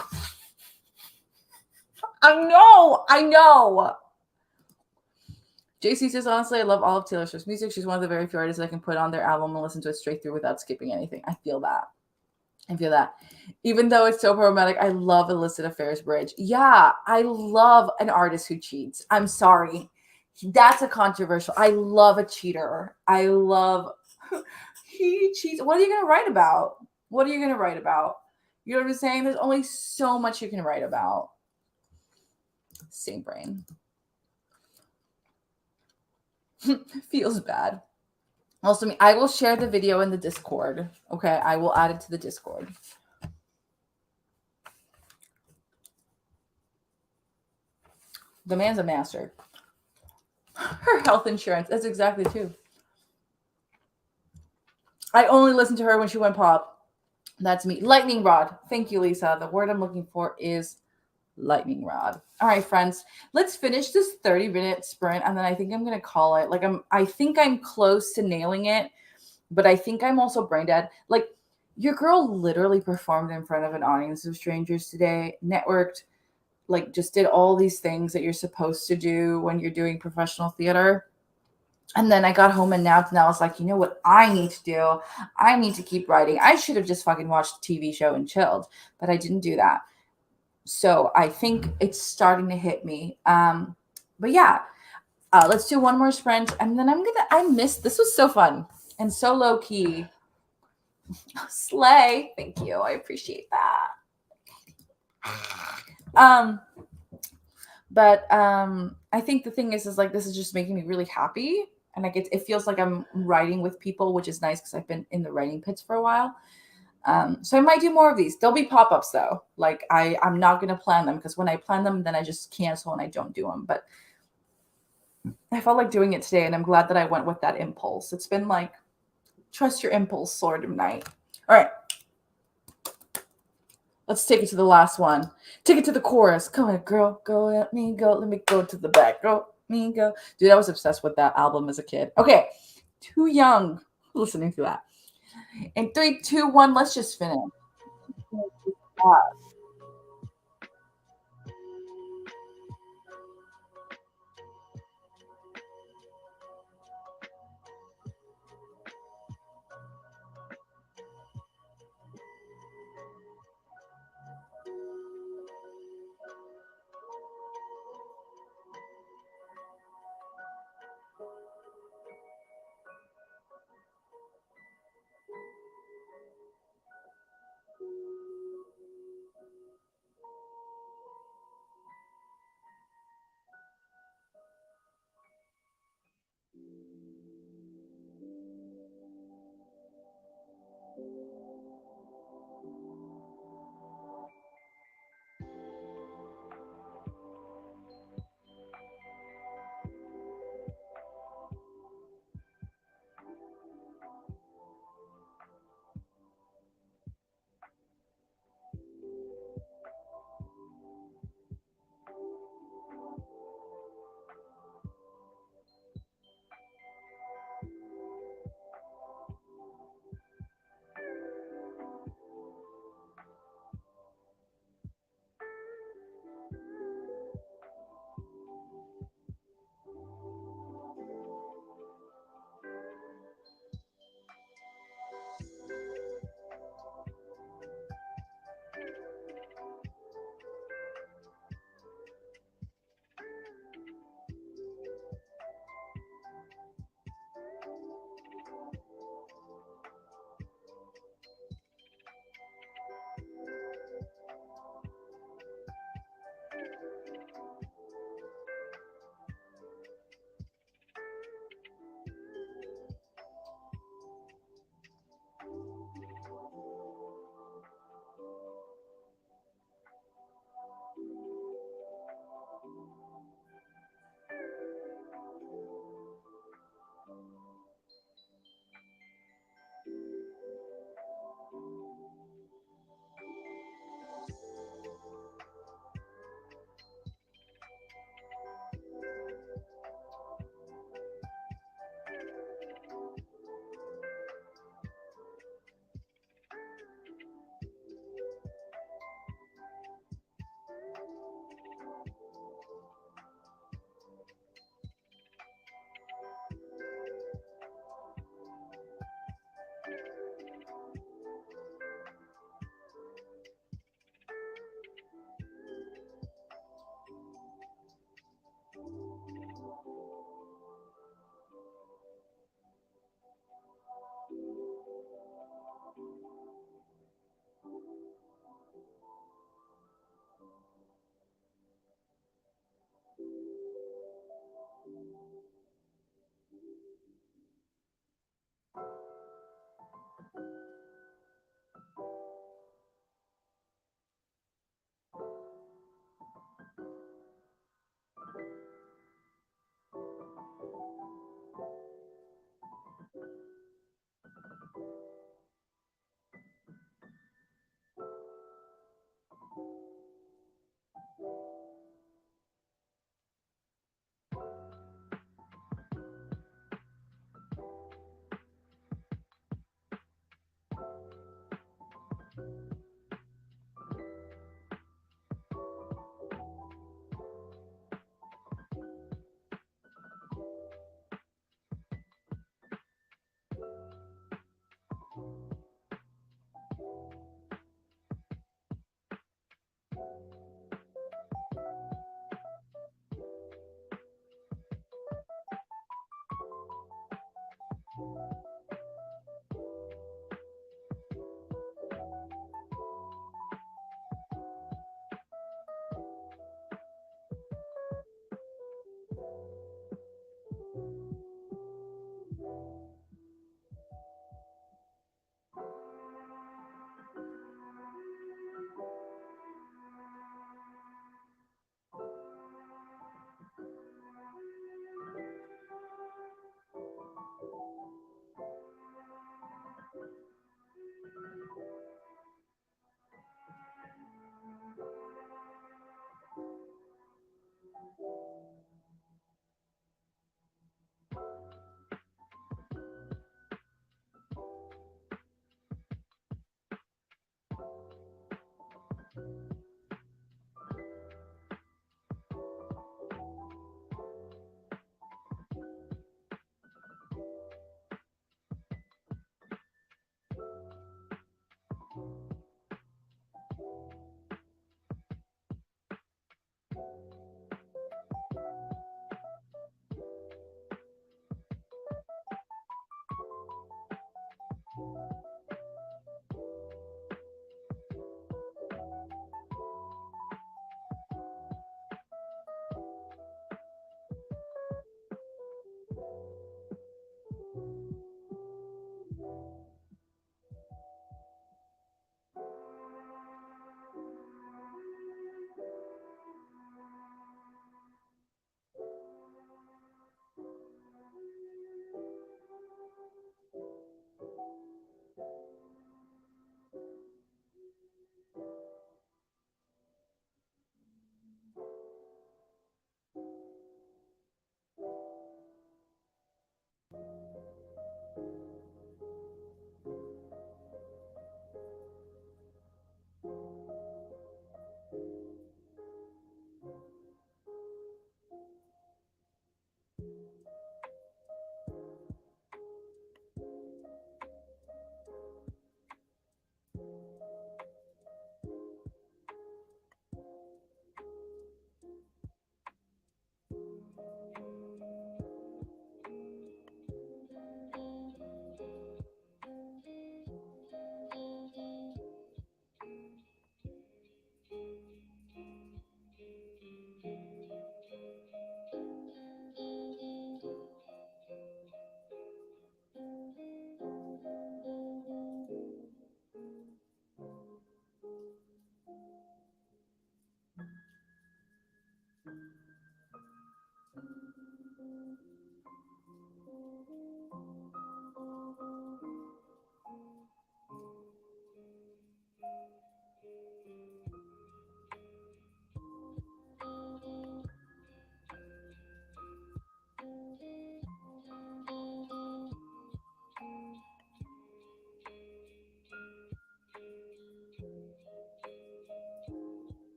I know. JC says, honestly, I love all of Taylor Swift's music. She's one of the very few artists I can put on their album and listen to it straight through without skipping anything. I feel that. Even though it's so problematic, I love Illicit Affairs Bridge. Yeah, I love an artist who cheats. I'm sorry. That's a controversial. I love a cheater. I love he cheats. What are you going to write about? You know what I'm saying? There's only so much you can write about. Same brain. Feels bad. Also, I will share the video in the Discord. Okay, I will add it to the Discord. The man's a master. Her health insurance. That's exactly true. I only listened to her when she went pop. That's me. Lightning rod. Thank you, Lisa. The word I'm looking for is lightning rod. All right, friends. Let's finish this 30-minute sprint, and then I think I'm gonna call it. Like I think I'm close to nailing it, but I think I'm also brain dead. Like your girl literally performed in front of an audience of strangers today, networked, like just did all these things that you're supposed to do when you're doing professional theater. And then I got home and now I was like, you know what I need to do? I need to keep writing. I should have just fucking watched a TV show and chilled, but I didn't do that. So I think it's starting to hit me. But yeah, let's do one more sprint. And then this was so fun and so low key. Slay. Thank you. I appreciate that. But I think the thing is like, this is just making me really happy. And it feels like I'm writing with people, which is nice because I've been in the writing pits for a while. So I might do more of these. There'll be pop-ups though. Like I'm not going to plan them because when I plan them, then I just cancel and I don't do them. But I felt like doing it today and I'm glad that I went with that impulse. It's been like, trust your impulse sort of night. All right. Let's take it to the last one. Take it to the chorus. Come on, girl. Go, let me go. Let me go to the back. Go, me go. Dude, I was obsessed with that album as a kid. Okay. Too young listening to that. In 3, 2, 1, let's just finish.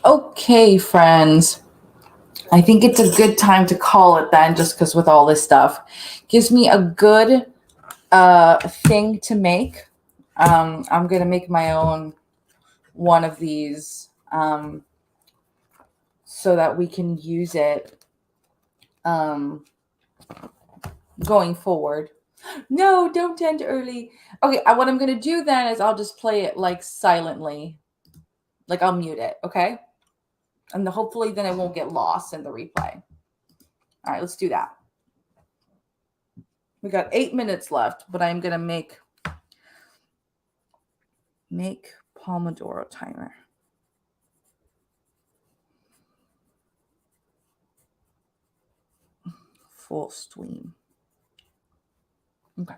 Okay, friends. I think it's a good time to call it then, just because with all this stuff. Gives me a good thing to make. I'm going to make my own one of these so that we can use it going forward. No, don't end early. Okay, what I'm going to do then is I'll just play it like silently. Like I'll mute it, okay? And hopefully then it won't get lost in the replay. All right, let's do that. We got 8 minutes left, but I'm going to make Pomodoro timer. Full stream. Okay.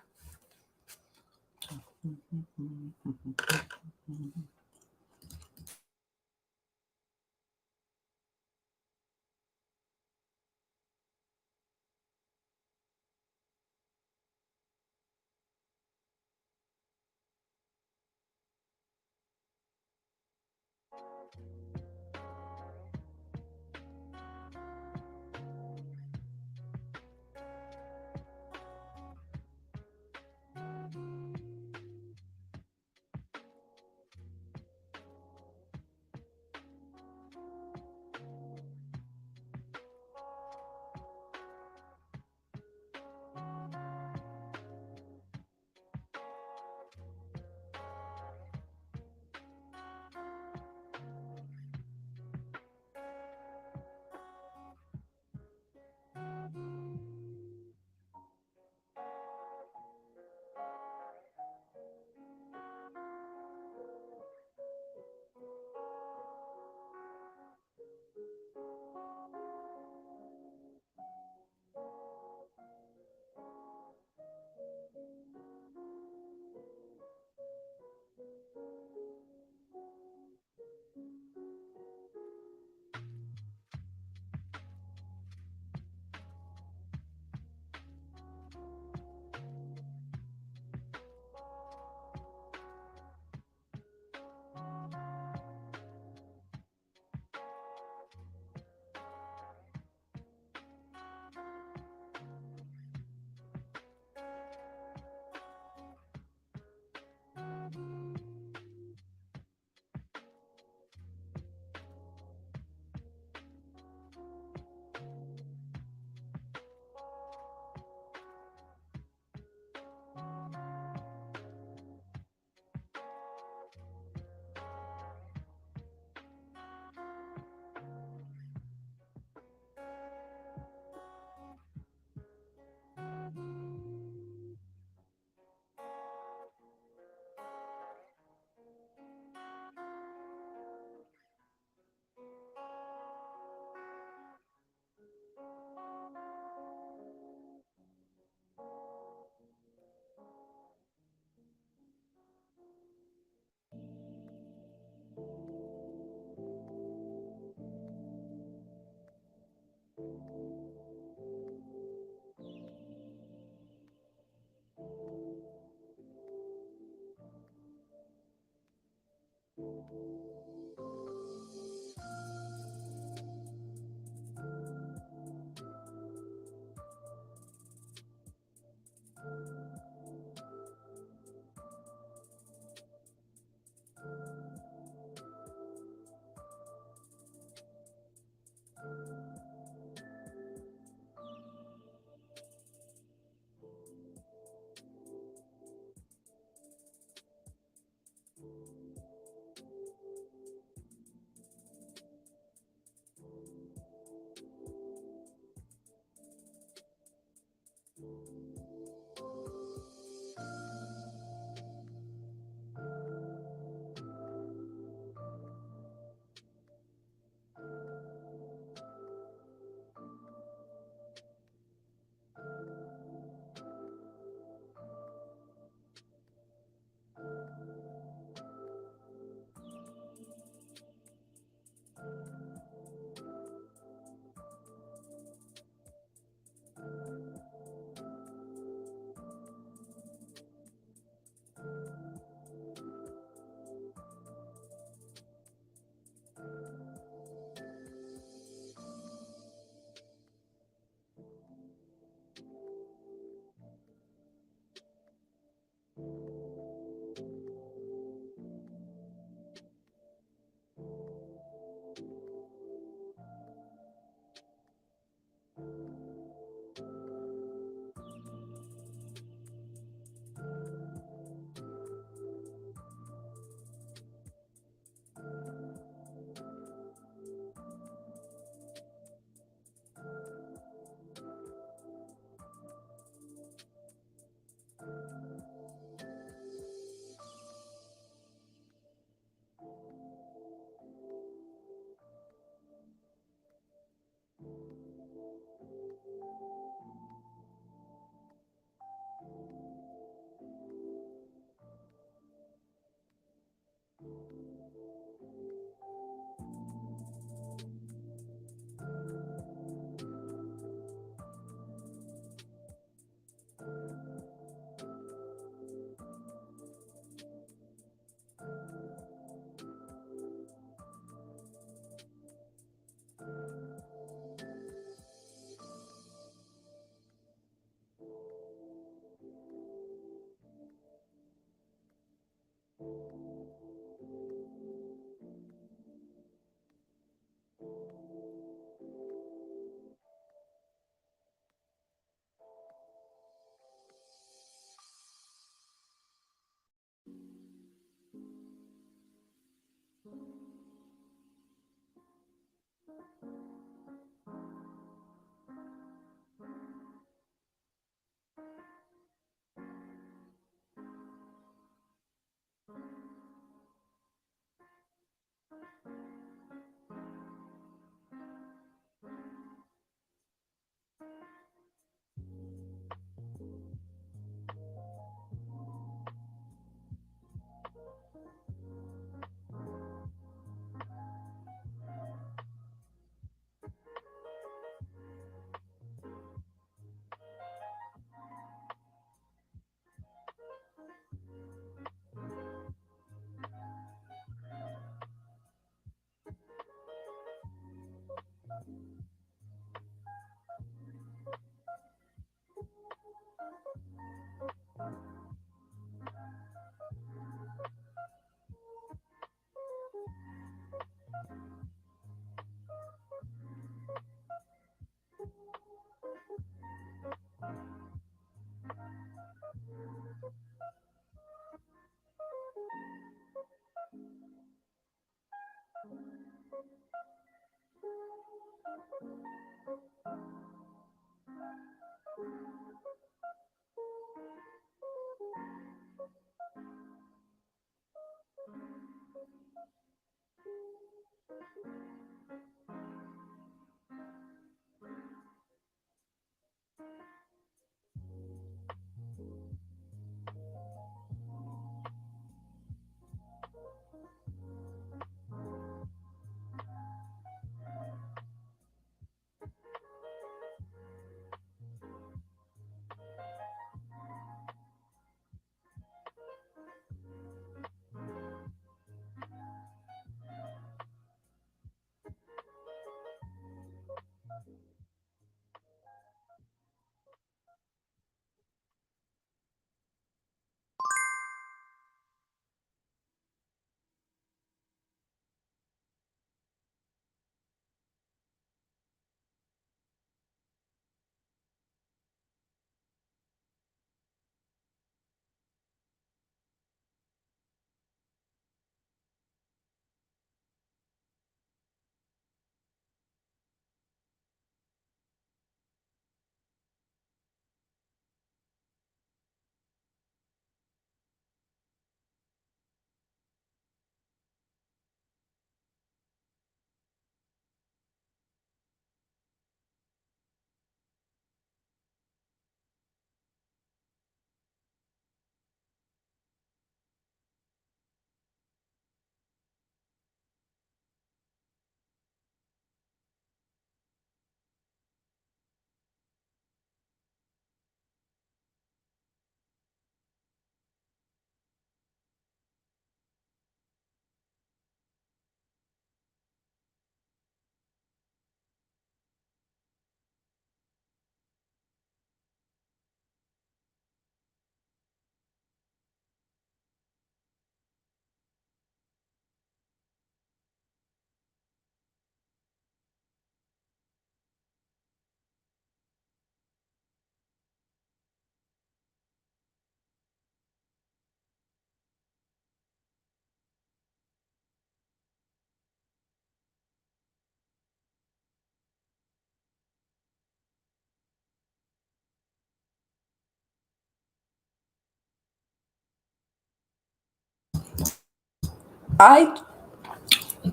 I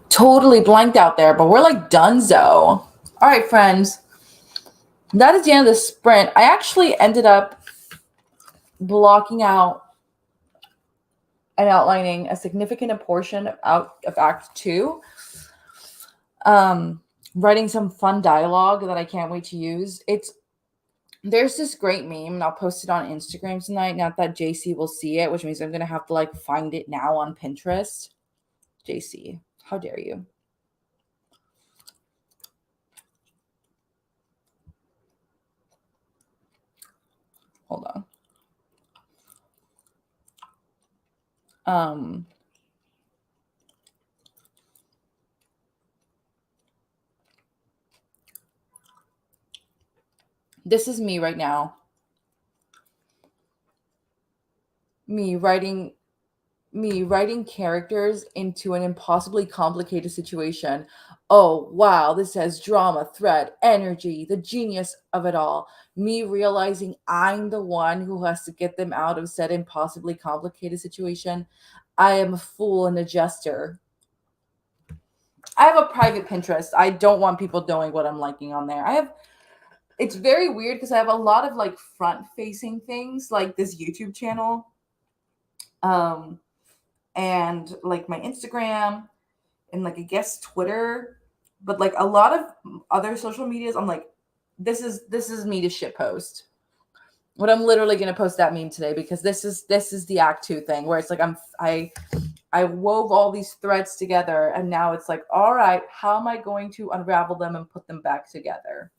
totally blanked out there, but we're like donezo. All right, friends. That is the end of the sprint. I actually ended up blocking out and outlining a significant portion of Act 2. Writing some fun dialogue that I can't wait to use. There's this great meme, and I'll post it on Instagram tonight. Not that JC will see it, which means I'm gonna have to like find it now on Pinterest. JC, how dare you? Hold on. This is me right now. Me writing characters into an impossibly complicated situation. Oh, wow, this has drama, threat, energy, the genius of it all. Me realizing I'm the one who has to get them out of said impossibly complicated situation. I am a fool and a jester. I have a private Pinterest. I don't want people knowing what I'm liking on there. It's very weird because I have a lot of like front-facing things, like this YouTube channel. And like my Instagram and like I guess Twitter, but like a lot of other social medias, I'm like, this is me to shit post. But I'm literally gonna post that meme today because this is the Act 2 thing where it's like I wove all these threads together and now it's like, all right, how am I going to unravel them and put them back together?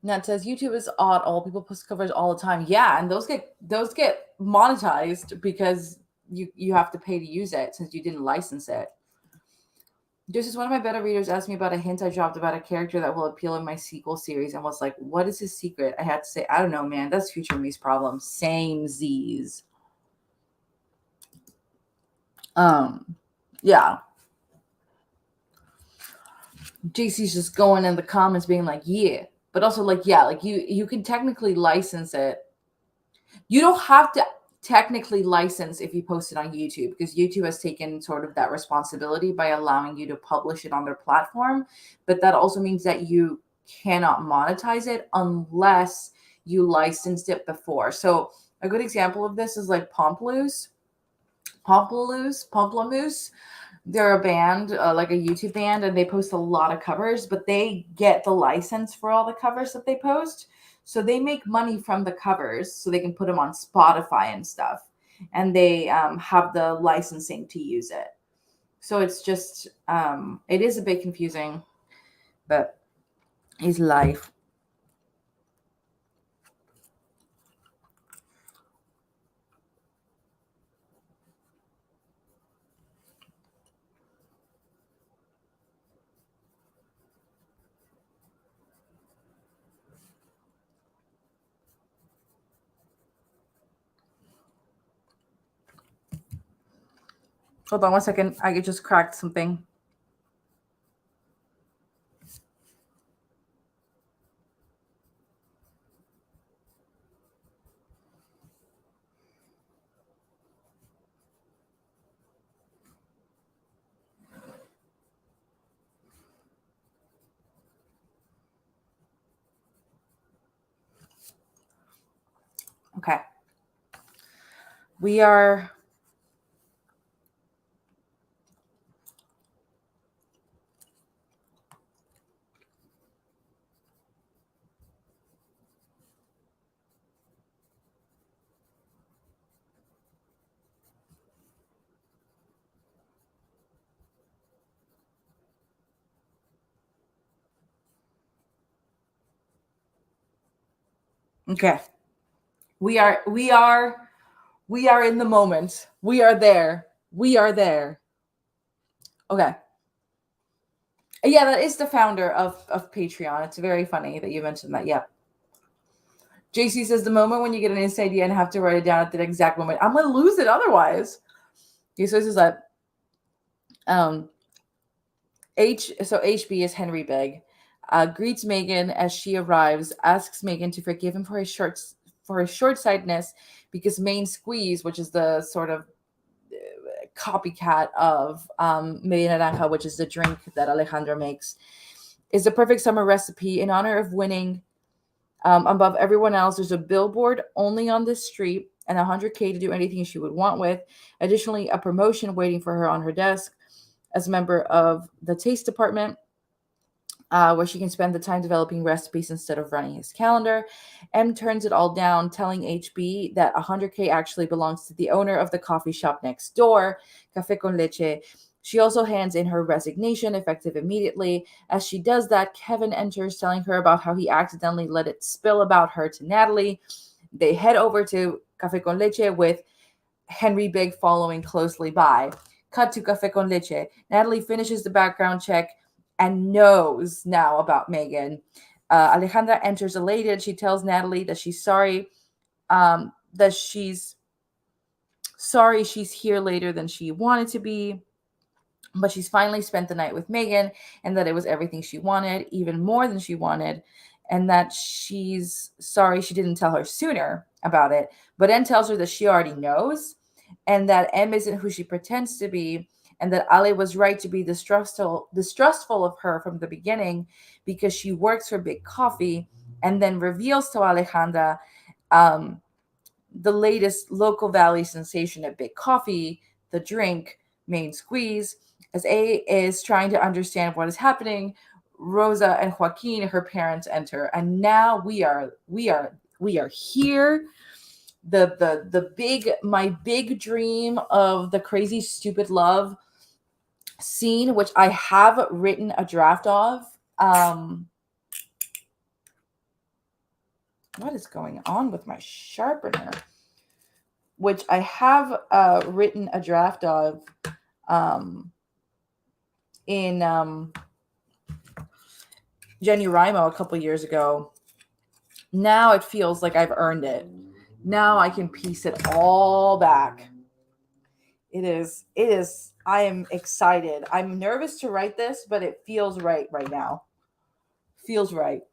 Now it says YouTube is odd. All people post covers all the time. Yeah, and those get monetized because you have to pay to use it since you didn't license it. This is one of my better readers asked me about a hint I dropped about a character that will appeal in my sequel series and was like, "What is his secret?" I had to say, "I don't know, man. That's Future Me's problem." Same Z's. Yeah. JC's just going in the comments being like, "Yeah." But also like, yeah, like you can technically license it. You don't have to technically license if you post it on YouTube because YouTube has taken sort of that responsibility by allowing you to publish it on their platform. But that also means that you cannot monetize it unless you licensed it before. So a good example of this is like Pomplamoose. They're a band, like a YouTube band, and they post a lot of covers, but they get the license for all the covers that they post. So they make money from the covers so they can put them on Spotify and stuff. And they have the licensing to use it. So it's just, it is a bit confusing, but it's life. Hold on one second. I just cracked something. Okay. We are Okay. We are in the moment. We are there. Okay. Yeah, that is the founder of Patreon. It's very funny that you mentioned that. Yeah. JC says the moment when you get an inside idea and have to write it down at that exact moment, I'm gonna lose it otherwise. Okay, so this is that. HB is Henry Big. Greets Megan as she arrives, asks Megan to forgive him for his short-sightedness because Main Squeeze, which is the sort of copycat of Media Naranja, which is the drink that Alejandra makes, is the perfect summer recipe in honor of winning. Above everyone else, there's a billboard only on this street and $100K to do anything she would want with. Additionally, a promotion waiting for her on her desk as a member of the taste department, where she can spend the time developing recipes instead of running his calendar. M turns it all down, telling HB that $100K actually belongs to the owner of the coffee shop next door, Café con Leche. She also hands in her resignation, effective immediately. As she does that, Kevin enters, telling her about how he accidentally let it spill about her to Natalie. They head over to Café con Leche with Henry Big following closely by. Cut to Café con Leche. Natalie finishes the background check and knows now about Megan. Alejandra enters elated. She tells Natalie that she's sorry, she's here later than she wanted to be, but she's finally spent the night with Megan and that it was everything she wanted, even more than she wanted, and that she's sorry she didn't tell her sooner about it. But N tells her that she already knows and that M isn't who she pretends to be, and that Ale was right to be distrustful of her from the beginning because she works for Big Coffee, and then reveals to Alejandra the latest local valley sensation at Big Coffee, the drink, Main Squeeze. As A is trying to understand what is happening, Rosa and Joaquin, her parents, enter, and now we are here. My big dream of the Crazy Stupid Love scene, which I have written a draft of. What is going on with my sharpener? Which I have written a draft of in Jenny Rimo a couple years ago. Now it feels like I've earned it. Now I can piece it all back. It is. I am excited. I'm nervous to write this, but it feels right now. Feels right.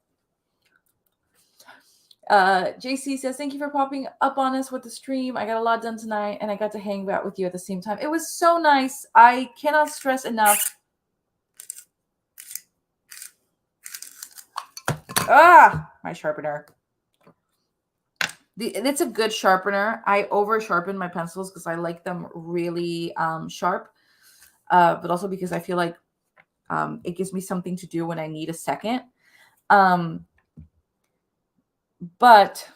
JC says, thank you for popping up on us with the stream. I got a lot done tonight, and I got to hang out with you at the same time. It was so nice. I cannot stress enough. My sharpener. It's a good sharpener. I over sharpen my pencils because I like them really sharp, but also because I feel like it gives me something to do when I need a second. But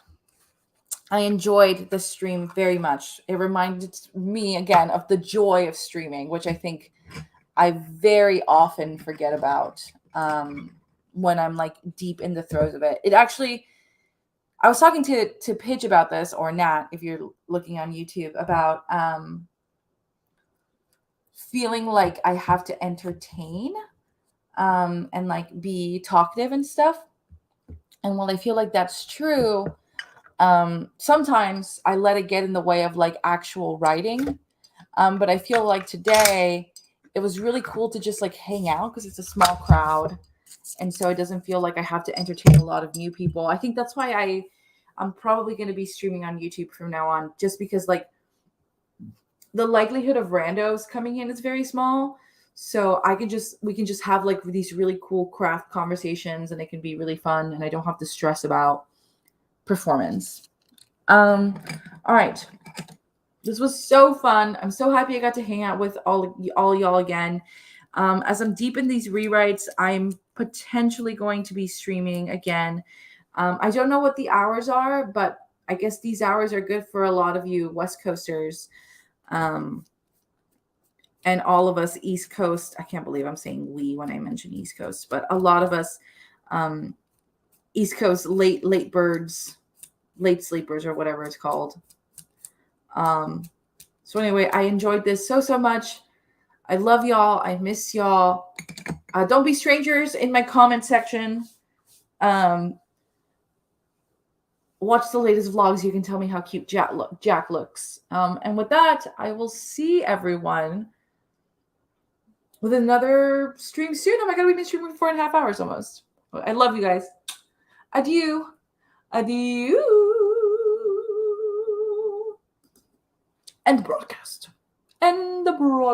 I enjoyed the stream very much. It reminded me again of the joy of streaming, which I think I very often forget about when I'm like deep in the throes of it. It actually, I was talking to Pidge about this, or Nat, if you're looking on YouTube, about feeling like I have to entertain and like be talkative and stuff. And while I feel like that's true, sometimes I let it get in the way of like actual writing. But I feel like today it was really cool to just like hang out because it's a small crowd. And so it doesn't feel like I have to entertain a lot of new people. I think that's why I'm probably going to be streaming on YouTube from now on, just because like the likelihood of randos coming in is very small. So we can just have like these really cool craft conversations, and it can be really fun, and I don't have to stress about performance. All right. This was so fun. I'm so happy I got to hang out with all y'all again. As I'm deep in these rewrites, I'm potentially going to be streaming again. I don't know what the hours are, but I guess these hours are good for a lot of you West Coasters. And all of us East Coast, I can't believe I'm saying we when I mention East Coast, but a lot of us East Coast late birds late sleepers or whatever it's called. So anyway, I enjoyed this so much. I love y'all. I miss y'all. Don't be strangers in my comment section. Watch the latest vlogs. You can tell me how cute Jack looks. And with that, I will see everyone with another stream soon. Oh my God, we've been streaming for 4.5 hours almost. I love you guys. Adieu. Adieu. End broadcast. End the broadcast.